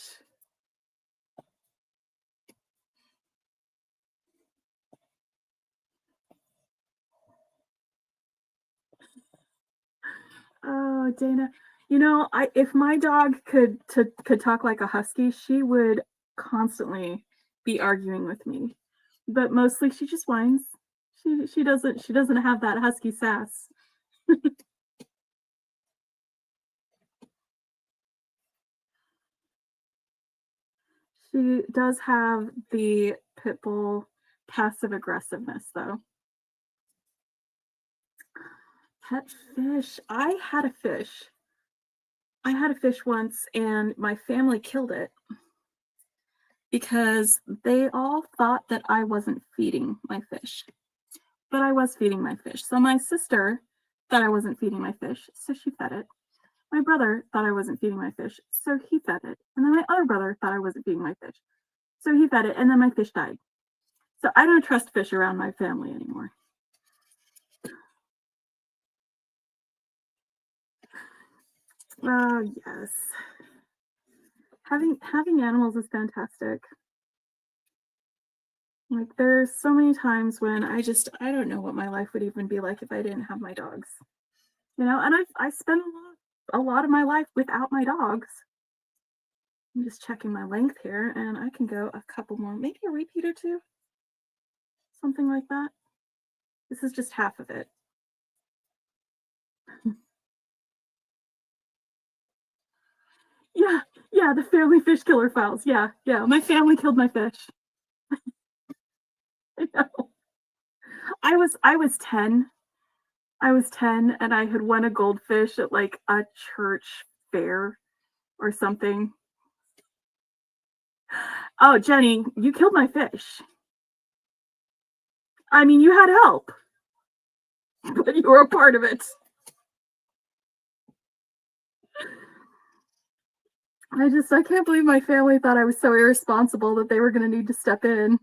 Oh, Dana. You know, if my dog could talk like a husky, she would constantly be arguing with me. But mostly she just whines. She doesn't have that husky sass. She does have the pit bull passive aggressiveness though. Pet fish. I had a fish once and my family killed it because they all thought that I wasn't feeding my fish. But I was feeding my fish. So my sister thought I wasn't feeding my fish, so she fed it. My brother thought I wasn't feeding my fish, so he fed it. And then my other brother thought I wasn't feeding my fish, so he fed it, and then my fish died. So I don't trust fish around my family anymore. Oh, yes. Having animals is fantastic. Like there's so many times when I don't know what my life would even be like if I didn't have my dogs. You know, and I spent a lot of my life without my dogs. I'm just checking my length here, and I can go a couple more, maybe a repeat or two, something like that. This is just half of it. Yeah, yeah, the family fish killer files. Yeah, yeah, my family killed my fish. I know. I was 10. I was 10 and I had won a goldfish at like a church fair or something. Oh, Jenny, you killed my fish. I mean, you had help, but you were a part of it. I can't believe my family thought I was so irresponsible that they were going to need to step in.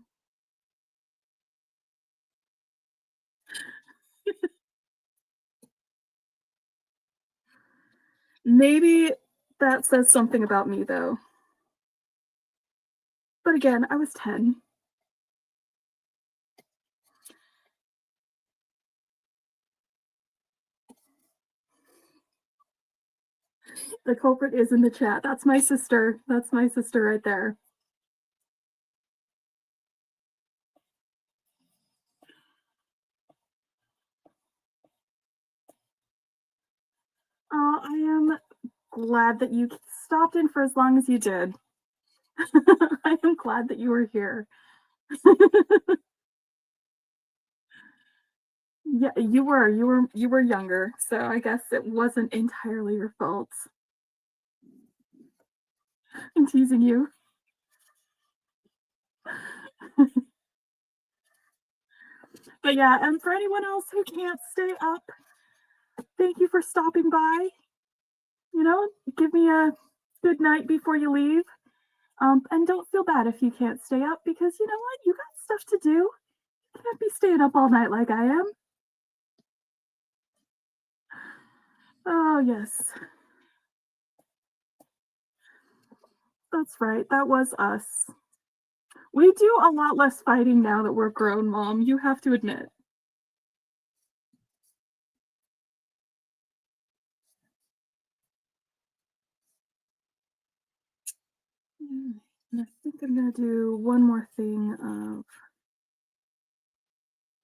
Maybe that says something about me, though. But again, I was 10. The culprit is in the chat. That's my sister. That's my sister right there. I am glad that you stopped in for as long as you did. I am glad that you were here. Yeah, you were younger, so I guess it wasn't entirely your fault. I'm teasing you. But yeah, and for anyone else who can't stay up, thank you for stopping by. You know, give me a good night before you leave. And don't feel bad if you can't stay up because you know what? You got stuff to do. You can't be staying up all night like I am. Oh, yes. That's right. That was us. We do a lot less fighting now that we're grown, Mom. You have to admit. And I think I'm going to do one more thing of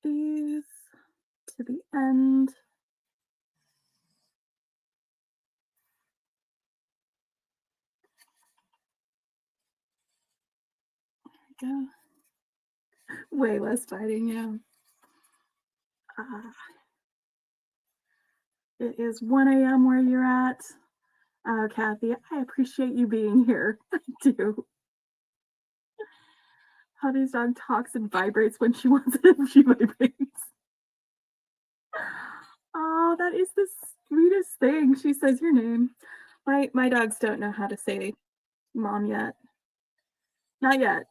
these to the end. There we go. Way less fighting, yeah. It is 1 a.m. where you're at. Kathy, I appreciate you being here. I do. Hubby's dog talks and vibrates when she wants it. She vibrates. Oh, that is the sweetest thing. She says your name. My dogs don't know how to say mom yet. Not yet.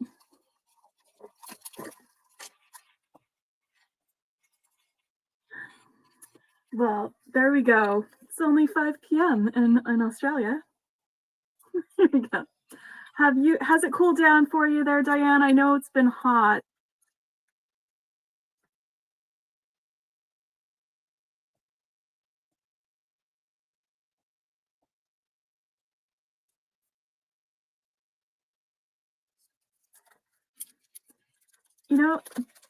Well, there we go. It's only 5 p.m. in Australia. Here we go. Has it cooled down for you there, Diane? I know it's been hot. You know,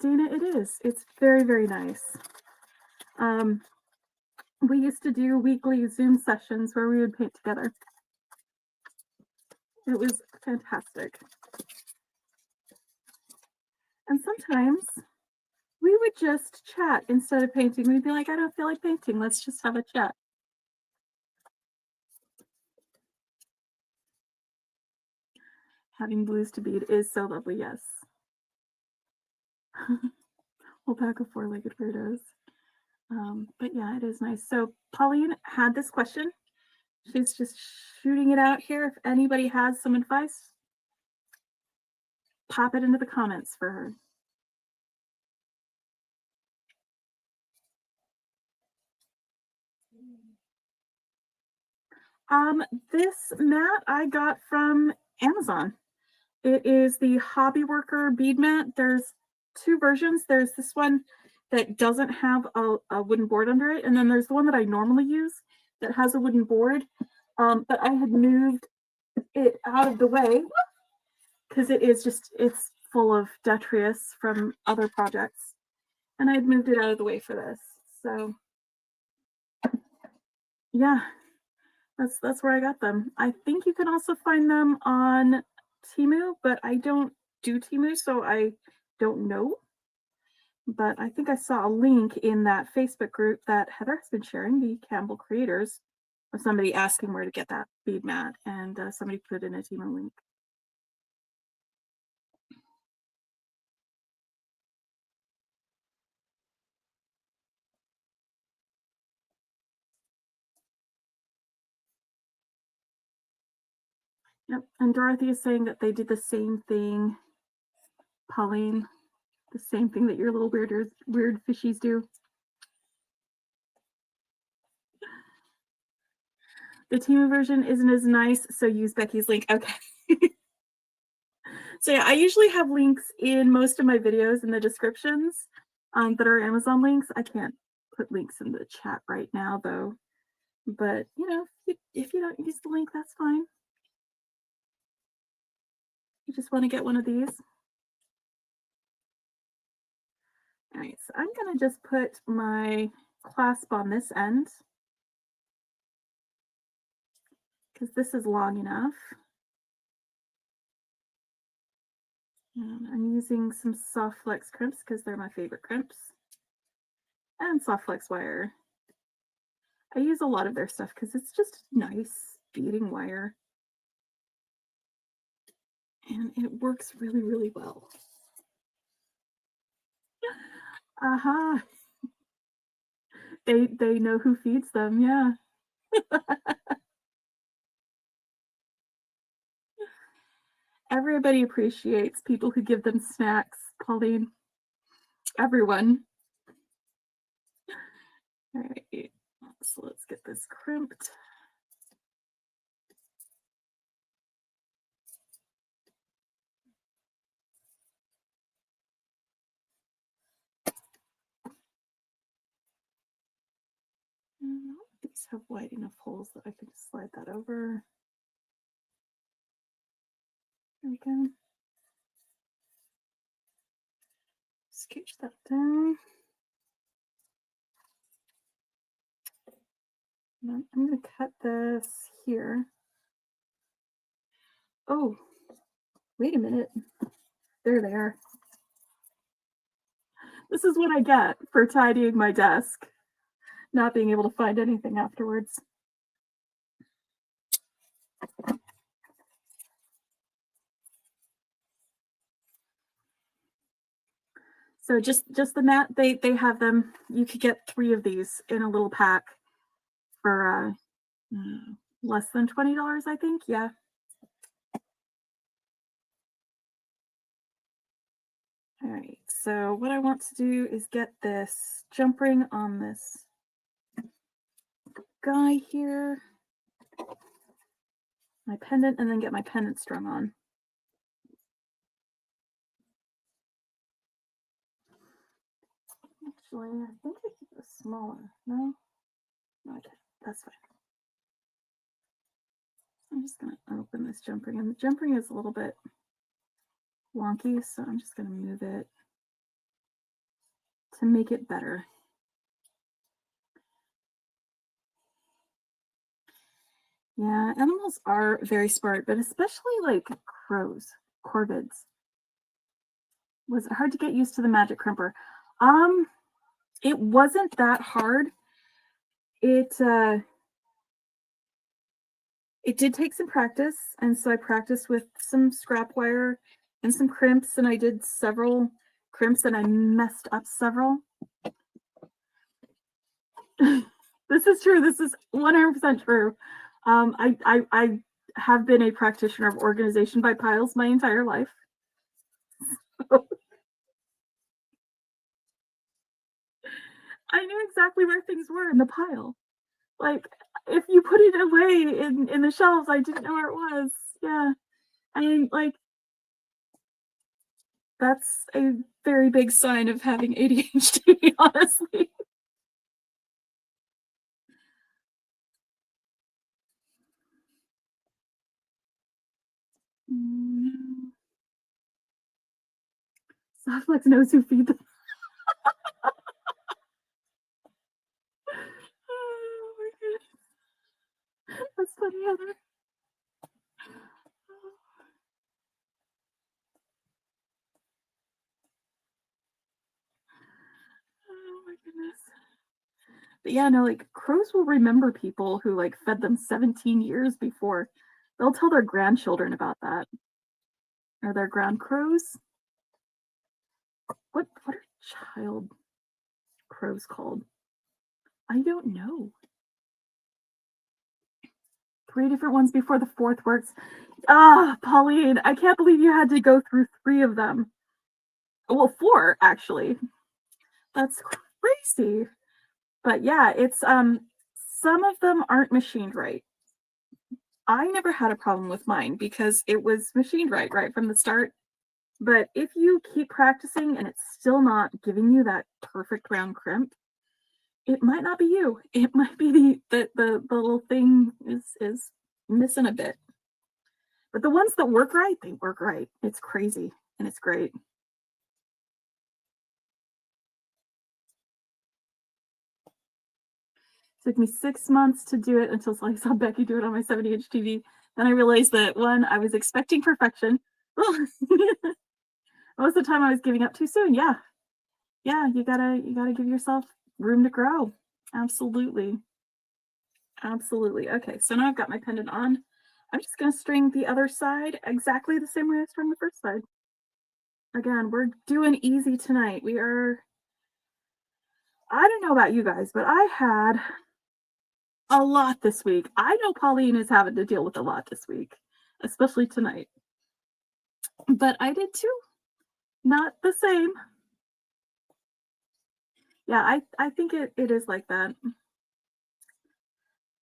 Dana, it is. It's very, very nice. We used to do weekly Zoom sessions where we would paint together. It was fantastic. And sometimes we would just chat instead of painting. We'd be like, I don't feel like painting. Let's just have a chat. Having blues to bead is so lovely, yes. Whole pack of four-legged weirdos. But yeah, it is nice. So Pauline had this question. She's just shooting it out here. If anybody has some advice, pop it into the comments for her. This mat I got from Amazon. It is the Hobby Worker bead mat. There's two versions. There's this one that doesn't have a wooden board under it, and then there's the one that I normally use that has a wooden board. But I had moved it out of the way because it's full of detritus from other projects, and I had moved it out of the way for this. So yeah, that's where I got them. I think you can also find them on Temu, but I don't do Temu, so I don't know. But I think I saw a link in that Facebook group that Heather has been sharing, the Campbell creators, of somebody asking where to get that bead mat, and somebody put in a Temu link. Yep, and Dorothy is saying that they did the same thing, Pauline, the same thing that your little weird fishies do. The Temu version isn't as nice, so use Beki's link. Okay. So yeah, I usually have links in most of my videos in the descriptions that are Amazon links. I can't put links in the chat right now though. But you know, if you don't use the link, that's fine. You just want to get one of these. All right, so I'm gonna just put my clasp on this end because this is long enough. And I'm using some soft flex crimps because they're my favorite crimps. And soft flex wire. I use a lot of their stuff because it's just nice beading wire. And it works really, really well. Aha. They know who feeds them, yeah. Everybody appreciates people who give them snacks, Pauline. Everyone. All right, so let's get this crimped. These have wide enough holes that I can just slide that over. There we go. Scooch that down. And I'm going to cut this here. Oh, wait a minute. There they are. This is what I get for tidying my desk, not being able to find anything afterwards. So just the mat, they have them. You could get 3 of these in a little pack for less than $20, I think. Yeah. All right. So what I want to do is get this jump ring on this guy here, my pendant, and then get my pendant strung on. Actually, I think I keep it smaller. No? Okay, that's fine. I'm just going to open this jump ring, and the jump ring is a little bit wonky, so I'm just going to move it to make it better. Yeah, animals are very smart, but especially like crows, corvids. Was it hard to get used to the magic crimper? It wasn't that hard. It did take some practice, and so I practiced with some scrap wire and some crimps, and I did several crimps, and I messed up several. This is true. This is 100% true. I have been a practitioner of organization by piles my entire life. I knew exactly where things were in the pile. Like, if you put it away in the shelves, I didn't know where it was. Yeah. I mean, like, that's a very big sign of having ADHD, honestly. Softflex knows who feeds them. Oh my goodness. That's funny, Heather. Oh my goodness. But yeah, no, like crows will remember people who like fed them 17 years before. They'll tell their grandchildren about that. Are there ground crows? What are child crows called? I don't know. 3 different ones before the 4th works. Ah, Pauline, I can't believe you had to go through 3 of them. Well, 4 actually. That's crazy. But yeah, it's some of them aren't machined right. I never had a problem with mine because it was machined right from the start. But if you keep practicing and it's still not giving you that perfect round crimp, it might not be you. It might be the little thing is missing a bit. But the ones that work right, they work right. It's crazy and it's great. It took me 6 months to do it until I saw Becky do it on my 70-inch TV. Then I realized that one, I was expecting perfection. Most of the time I was giving up too soon. Yeah. Yeah, you gotta give yourself room to grow. Absolutely. Absolutely. Okay, so now I've got my pendant on. I'm just gonna string the other side exactly the same way I strung the first side. Again, we're doing easy tonight. I don't know about you guys, but I had a lot this week. I know Pauline is having to deal with a lot this week, especially tonight. But I did too. Not the same. Yeah, I think it is like that.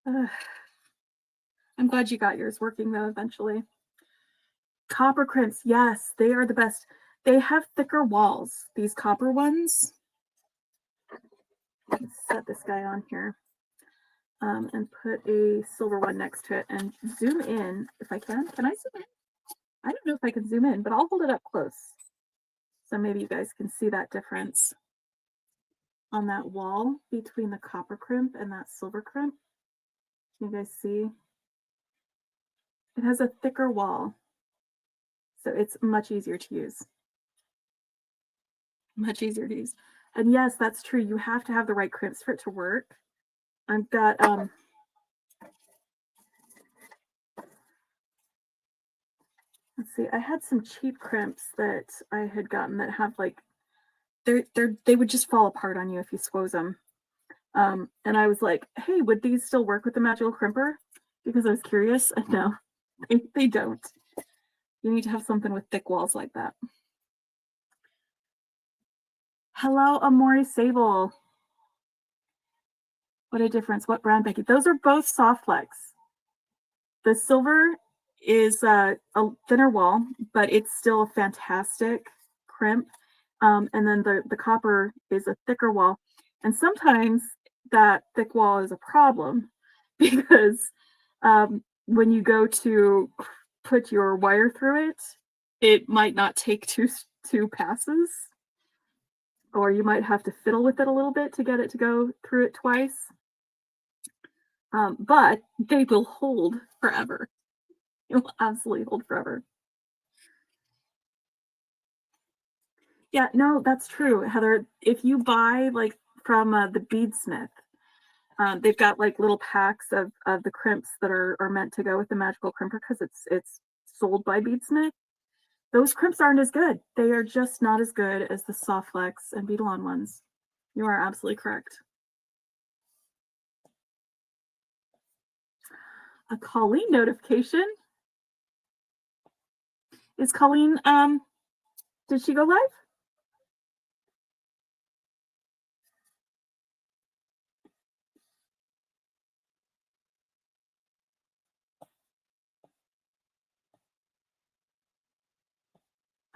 I'm glad you got yours working though eventually. Copper crimps, yes, they are the best. They have thicker walls, these copper ones. Let's set this guy on here and put a silver one next to it and zoom in if I can. Can I zoom in? I don't know if I can zoom in, but I'll hold it up close. So maybe you guys can see that difference on that wall between the copper crimp and that silver crimp. Can you guys see? It has a thicker wall, so it's much easier to use. Much easier to use. And yes, that's true. You have to have the right crimps for it to work. I've got let's see, I had some cheap crimps that I had gotten that have like they would just fall apart on you if you squoze them. And I was like, hey, would these still work with the magical crimper? Because I was curious. And no, they don't. You need to have something with thick walls like that. Hello, Amori Sable. What a difference. What brand, Becky? Those are both soft flex. The silver is a thinner wall, but it's still a fantastic crimp. And then the copper is a thicker wall. And sometimes that thick wall is a problem because when you go to put your wire through it, it might not take two passes, or you might have to fiddle with it a little bit to get it to go through it twice. But they will hold forever. It will absolutely hold forever. Yeah, no, that's true, Heather. If you buy like from the Beadsmith, they've got like little packs of the crimps that are meant to go with the magical crimper because it's sold by Beadsmith. Those crimps aren't as good. They are just not as good as the Soft Flex and Beadalon ones. You are absolutely correct. A Colleen notification. Is Colleen did she go live?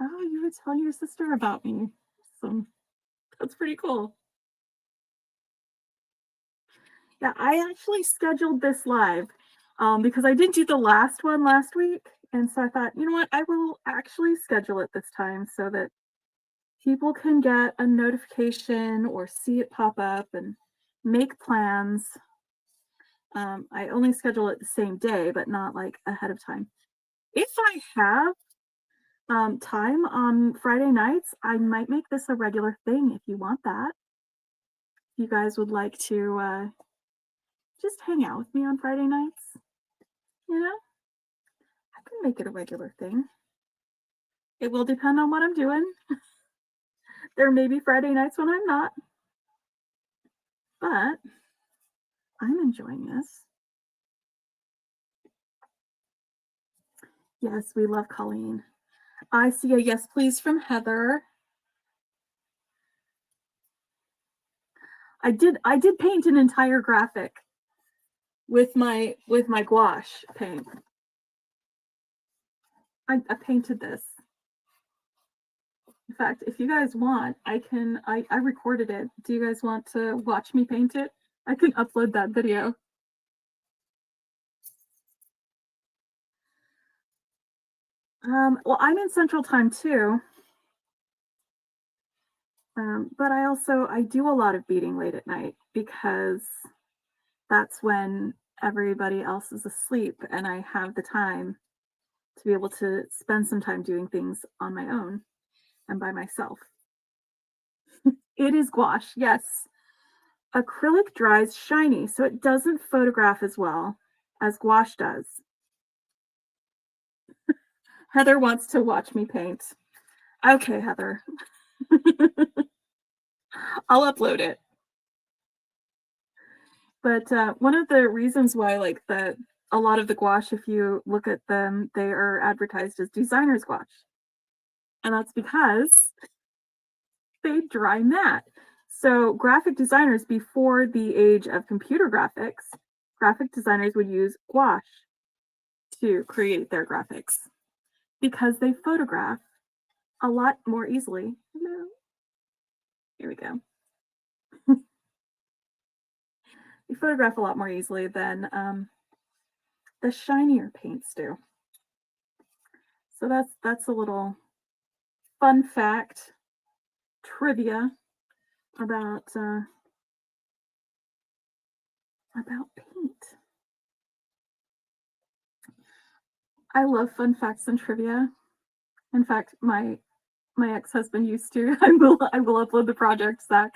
Oh, you were telling your sister about me. So that's pretty cool. Yeah, I actually scheduled this live because I didn't do the last one last week. And so I thought, you know what, I will actually schedule it this time so that people can get a notification or see it pop up and make plans. I only schedule it the same day, but not like ahead of time. If I have time on Friday nights, I might make this a regular thing if you want that. If you guys would like to just hang out with me on Friday nights, you know, I can make it a regular thing. It will depend on what I'm doing. There may be Friday nights when I'm not, but I'm enjoying this. Yes, we love Colleen. I see a yes, please from Heather. I did paint an entire graphic. with my gouache paint. I painted this. In fact, if you guys want, I recorded it. Do you guys want to watch me paint it? I can upload that video. Well, I'm in Central Time too. But I do a lot of beading late at night because that's when everybody else is asleep and I have the time to be able to spend some time doing things on my own and by myself. It is gouache, yes. Acrylic dries shiny, so it doesn't photograph as well as gouache does. Heather wants to watch me paint. Okay, Heather. I'll upload it. But one of the reasons why, like, a lot of the gouache, if you look at them, they are advertised as designer's gouache. And that's because they dry matte. So graphic designers, before the age of computer graphics, graphic designers would use gouache to create their graphics because they photograph a lot more easily. Hello. Here we go. They photograph a lot more easily than the shinier paints do. So that's a little fun fact, trivia about paint. I love fun facts and trivia. In fact, my ex-husband used to. I will upload the project, Zach.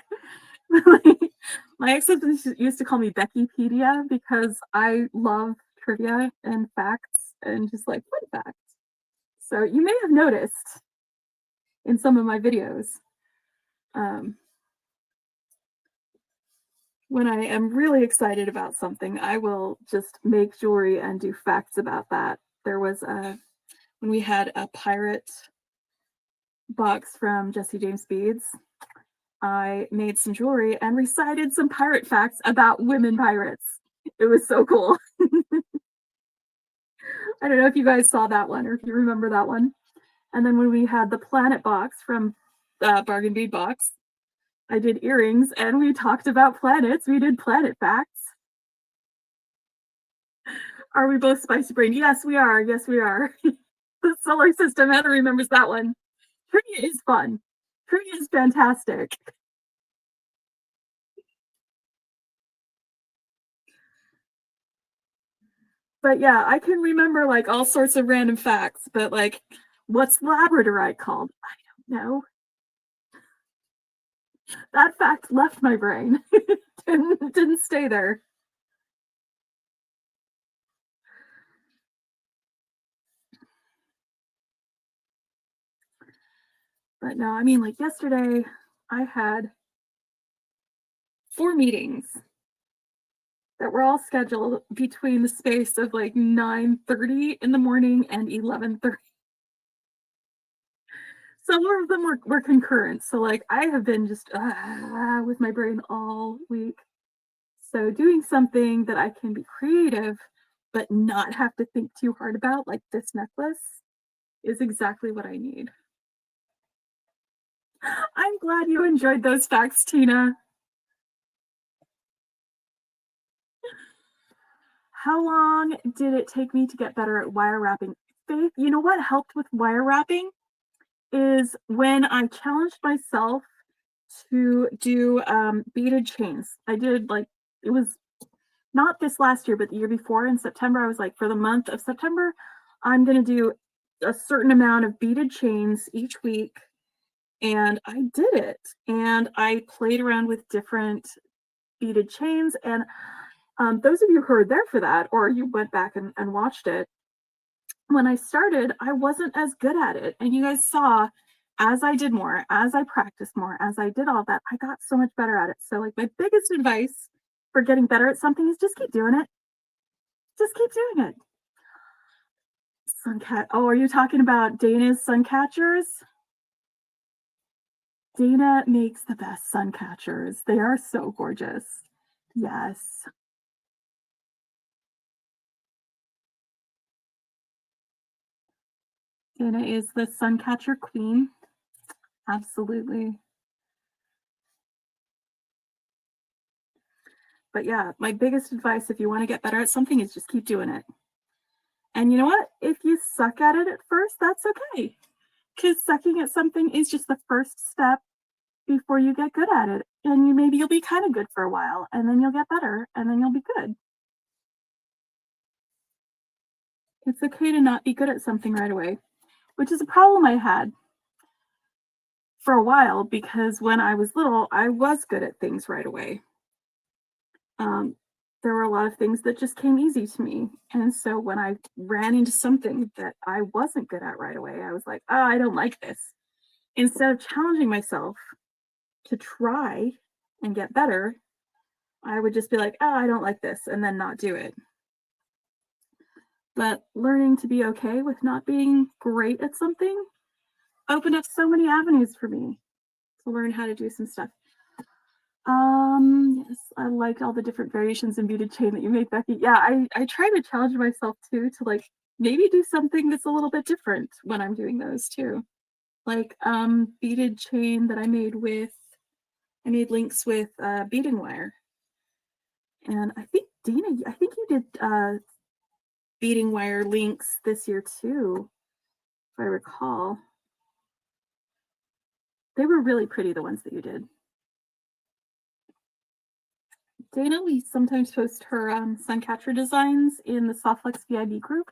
My ex-husband used to call me Bekipedia because I love trivia and facts and just like fun facts. So you may have noticed in some of my videos, when I am really excited about something, I will just make jewelry and do facts about that. There was when we had a pirate box from Jesse James Beads, I made some jewelry and recited some pirate facts about women pirates. It was so cool. I don't know if you guys saw that one or if you remember that one. And then when we had the planet box from Bargain Bead Box, I did earrings and we talked about planets. We did planet facts. Are we both spicy brain? Yes, we are. Yes, we are. The solar system, Heather remembers that one. Trivia is fun. Trivia is fantastic. But yeah, I can remember like all sorts of random facts, but like, what's labradorite called? I don't know. That fact left my brain. didn't stay there. But no, I mean, like yesterday, I had 4 meetings that were all scheduled between the space of like 9:30 in the morning and 11:30. Some of them were concurrent. So like I have been just with my brain all week. So doing something that I can be creative but not have to think too hard about, like this necklace, is exactly what I need. I'm glad you enjoyed those facts, Tina. How long did it take me to get better at wire wrapping? Faith, you know what helped with wire wrapping is when I challenged myself to do beaded chains. I did like, it was not this last year, but the year before in September. I was like, for the month of September, I'm going to do a certain amount of beaded chains each week. And I did it. And I played around with different beaded chains. And those of you who are there for that, or you went back and watched it, when I started, I wasn't as good at it. And you guys saw as I did more, as I practiced more, as I did all that, I got so much better at it. So, like, my biggest advice for getting better at something is just keep doing it. Just keep doing it. Suncat. Oh, are you talking about Dana's sun catchers? Dana makes the best sun catchers. They are so gorgeous. Yes. Dana is the Suncatcher queen. Absolutely. But yeah, my biggest advice if you want to get better at something is just keep doing it. And you know what? If you suck at it at first, that's okay. Because sucking at something is just the first step before you get good at it. And maybe you'll be kind of good for a while, and then you'll get better, and then you'll be good. It's okay to not be good at something right away, which is a problem I had for a while, because when I was little, I was good at things right away. There were a lot of things that just came easy to me. And so when I ran into something that I wasn't good at right away, I was like, oh, I don't like this. Instead of challenging myself to try and get better, I would just be like, oh, I don't like this, and then not do it. But learning to be okay with not being great at something opened up so many avenues for me to learn how to do some stuff. Yes, I like all the different variations in beaded chain that you make, Becky. Yeah, I try to challenge myself too to like maybe do something that's a little bit different when I'm doing those too. Like beaded chain that I made links with beading wire. And I think Dana, I think you did beading wire links this year too, if I recall. They were really pretty, the ones that you did. Dana, we sometimes post her Suncatcher designs in the Softflex VIB group.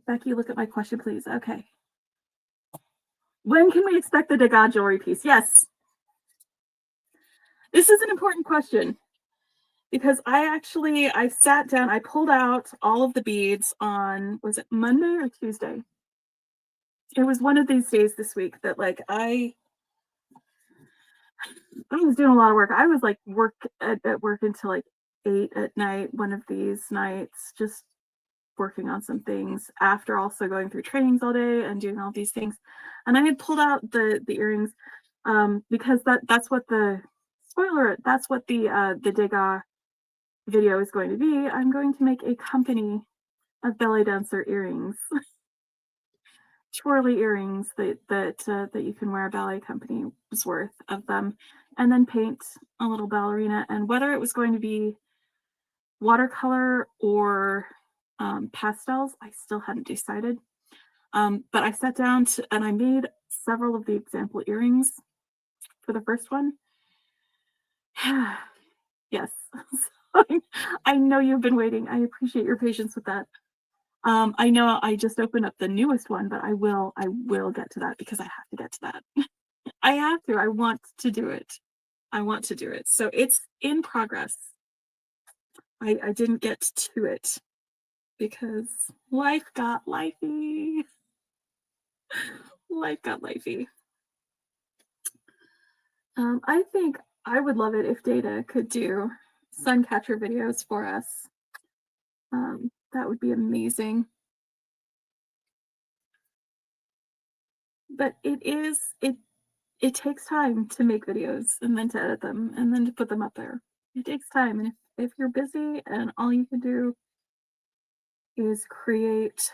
Becky, look at my question, please. Okay. When can we expect the Degas jewelry piece? Yes. This is an important question because I sat down, I pulled out all of the beads on, was it Monday or Tuesday? It was one of these days this week that like I was doing a lot of work. I was like at work until like 8 at night, one of these nights, just working on some things after also going through trainings all day and doing all these things. And I had pulled out the earrings because that's what the Degas video is going to be. I'm going to make a company of belly dancer earrings. Twirly earrings that you can wear a ballet company's worth of them, and then paint a little ballerina. And whether it was going to be watercolor or pastels, I still hadn't decided. But I sat down and I made several of the example earrings for the first one. Yes, I know you've been waiting. I appreciate your patience with that. I know I just opened up the newest one, but I will get to that because I have to get to that. I have to. I want to do it. So it's in progress. I didn't get to it because life got lifey. Life got lifey. I think I would love it if Data could do Suncatcher videos for us. That would be amazing. But it takes time to make videos and then to edit them and then to put them up there. It takes time. And if you're busy and all you can do is create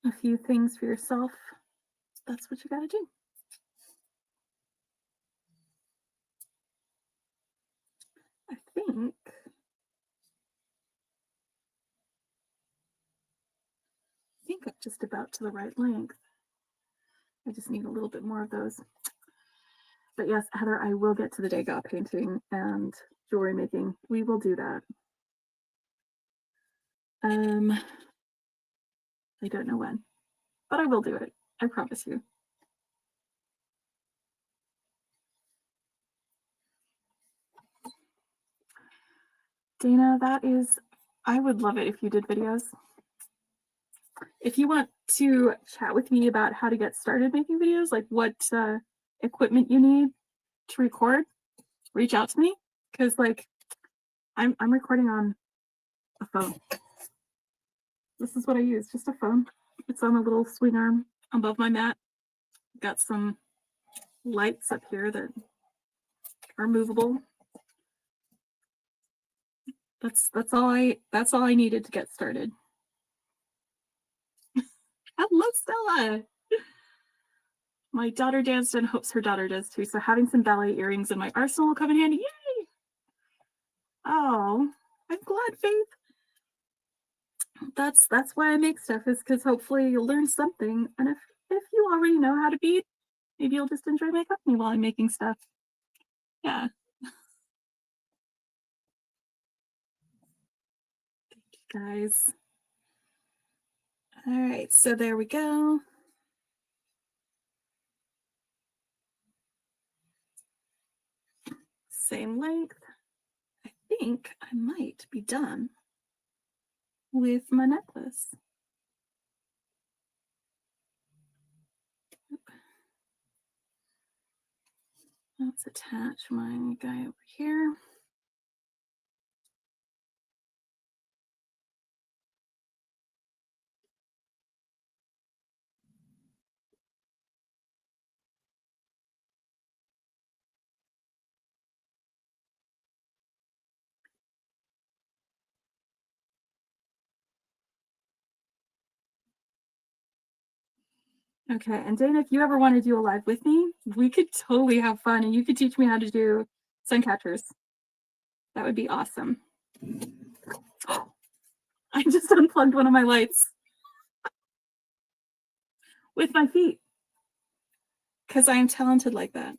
a few things for yourself, that's what you got to do. I think I'm just about to the right length. I just need a little bit more of those. But yes, Heather, I will get to the Degas painting and jewelry making. We will do that. I don't know when, but I will do it. I promise you. Dana, I would love it if you did videos. If you want to chat with me about how to get started making videos, like what equipment you need to record, reach out to me because like I'm recording on a phone. This is what I use, just a phone. It's on a little swing arm above my mat. Got some lights up here that are movable. That's all I needed to get started. Hello, Stella. My daughter danced and hopes her daughter does too. So having some ballet earrings in my arsenal will come in handy. Yay! Oh, I'm glad, Faith. That's why I make stuff, is because hopefully you'll learn something. And if you already know how to bead, maybe you'll just enjoy my company while I'm making stuff. Yeah. Thank you guys. All right, so there we go. Same length. I think I might be done with my necklace. Let's attach my guy over here. Okay, and Dana, if you ever want to do a live with me, we could totally have fun, and you could teach me how to do sun catchers. That would be awesome. I just unplugged one of my lights with my feet because I am talented like that.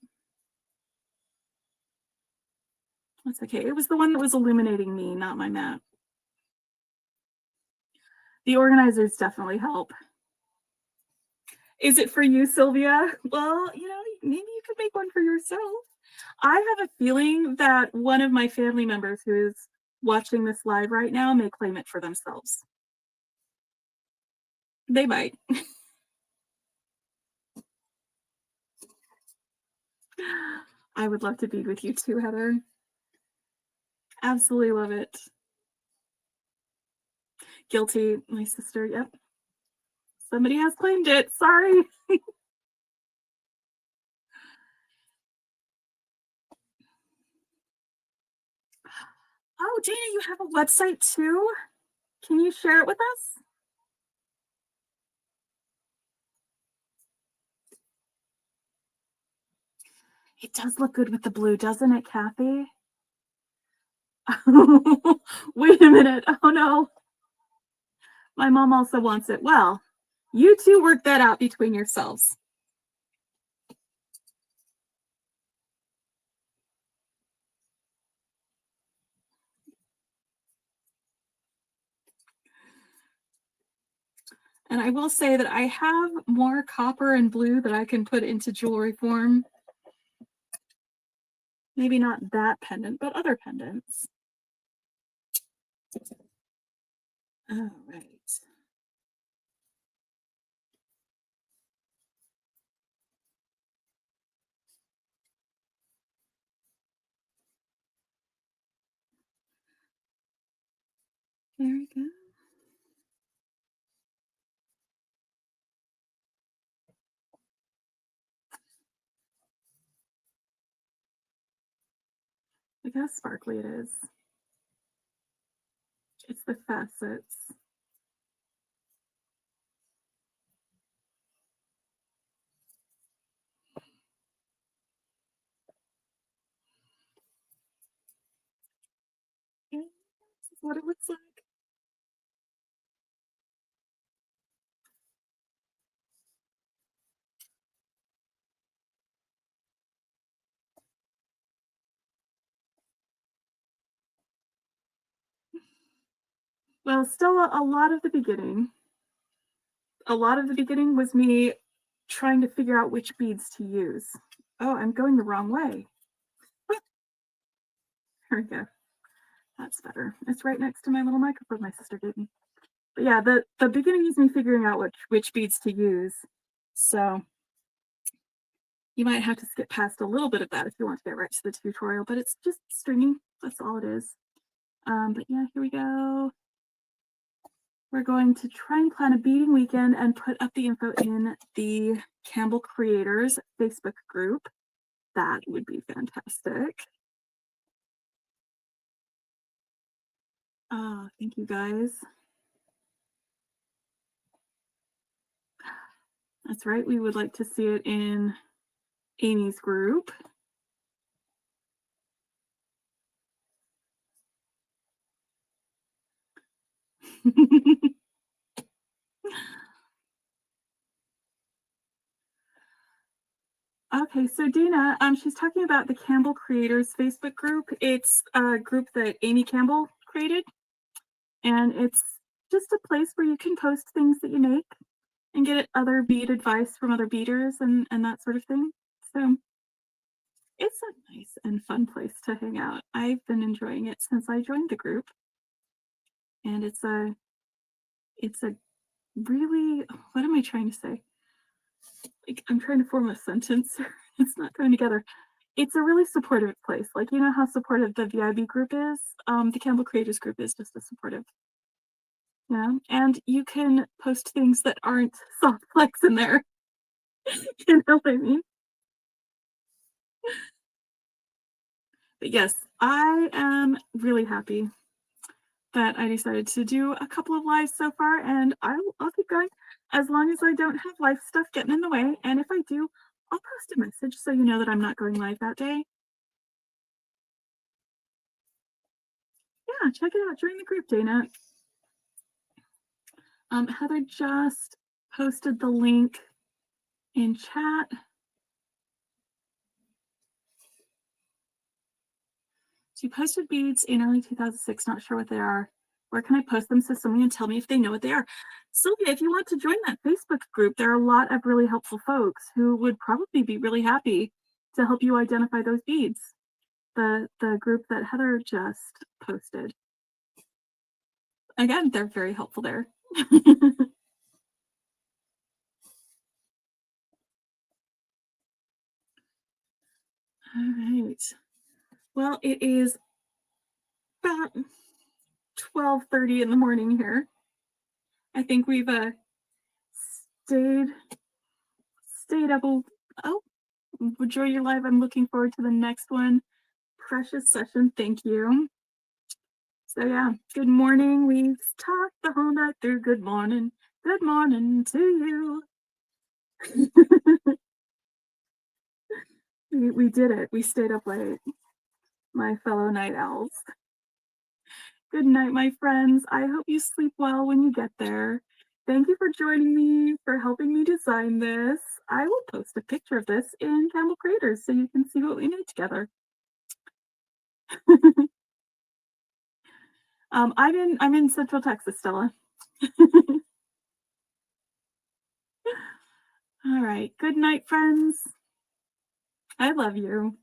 That's okay. It was the one that was illuminating me, not my mat. The organizers definitely help. Is it for you, Sylvia? Well, maybe you could make one for yourself. I have a feeling that one of my family members who is watching this live right now may claim it for themselves. They might. I would love to be with you too, Heather. Absolutely love it. Guilty, my sister. Yep. Somebody has claimed it. Sorry. Oh, Dana, you have a website too? Can you share it with us? It does look good with the blue, doesn't it, Kathy? Wait a minute. Oh no. My mom also wants it. Well, you two work that out between yourselves. And I will say that I have more copper and blue that I can put into jewelry form. Maybe not that pendant, but other pendants. All right. There we go. Look how sparkly it is. It's the facets. This is what it looks like. Well, still a lot of the beginning. A lot of the beginning was me trying to figure out which beads to use. Oh, I'm going the wrong way. There we go. That's better. It's right next to my little microphone my sister gave me. But yeah, the beginning is me figuring out which beads to use. So you might have to skip past a little bit of that if you want to get right to the tutorial, but it's just stringing. That's all it is. But yeah, here we go. We're going to try and plan a beading weekend and put up the info in the Campbell Creators Facebook group. That would be fantastic. Thank you guys. That's right. We would like to see it in Amy's group. Okay, so Dana, she's talking about the Campbell Creators Facebook group. It's a group that Amy Campbell created, and it's just a place where you can post things that you make and get other bead advice from other beaders and that sort of thing. So it's a nice and fun place to hang out. I've been enjoying it since I joined the group, and it's a really, what am I trying to say? Like, I'm trying to form a sentence. It's not coming together. It's a really supportive place. Like, you know how supportive the VIB group is? The Campbell Creators group is just as supportive. Yeah, and you can post things that aren't soft flex in there. You know what I mean? But yes, I am really happy that I decided to do a couple of lives so far, and I'll keep going as long as I don't have life stuff getting in the way. And if I do, I'll post a message so you know that I'm not going live that day. Yeah, check it out. Join the group, Dana. Heather just posted the link in chat. She posted beads in early 2006, not sure what they are. Where can I post them so someone can tell me if they know what they are? Sylvia, if you want to join that Facebook group, there are a lot of really helpful folks who would probably be really happy to help you identify those beads. The group that Heather just posted. Again, they're very helpful there. All right. Well, it is about 12:30 in the morning here. I think we've stayed up. Oh, enjoy your live. I'm looking forward to the next one. Precious session. Thank you. So yeah, good morning. We've talked the whole night through. Good morning. Good morning to you. we did it. We stayed up late, my fellow night owls. Good night, my friends. I hope you sleep well when you get there. Thank you for joining me, for helping me design this. I will post a picture of this in Campbell Creators so you can see what we made together. I'm in Central Texas, Stella. All right. Good night, friends. I love you.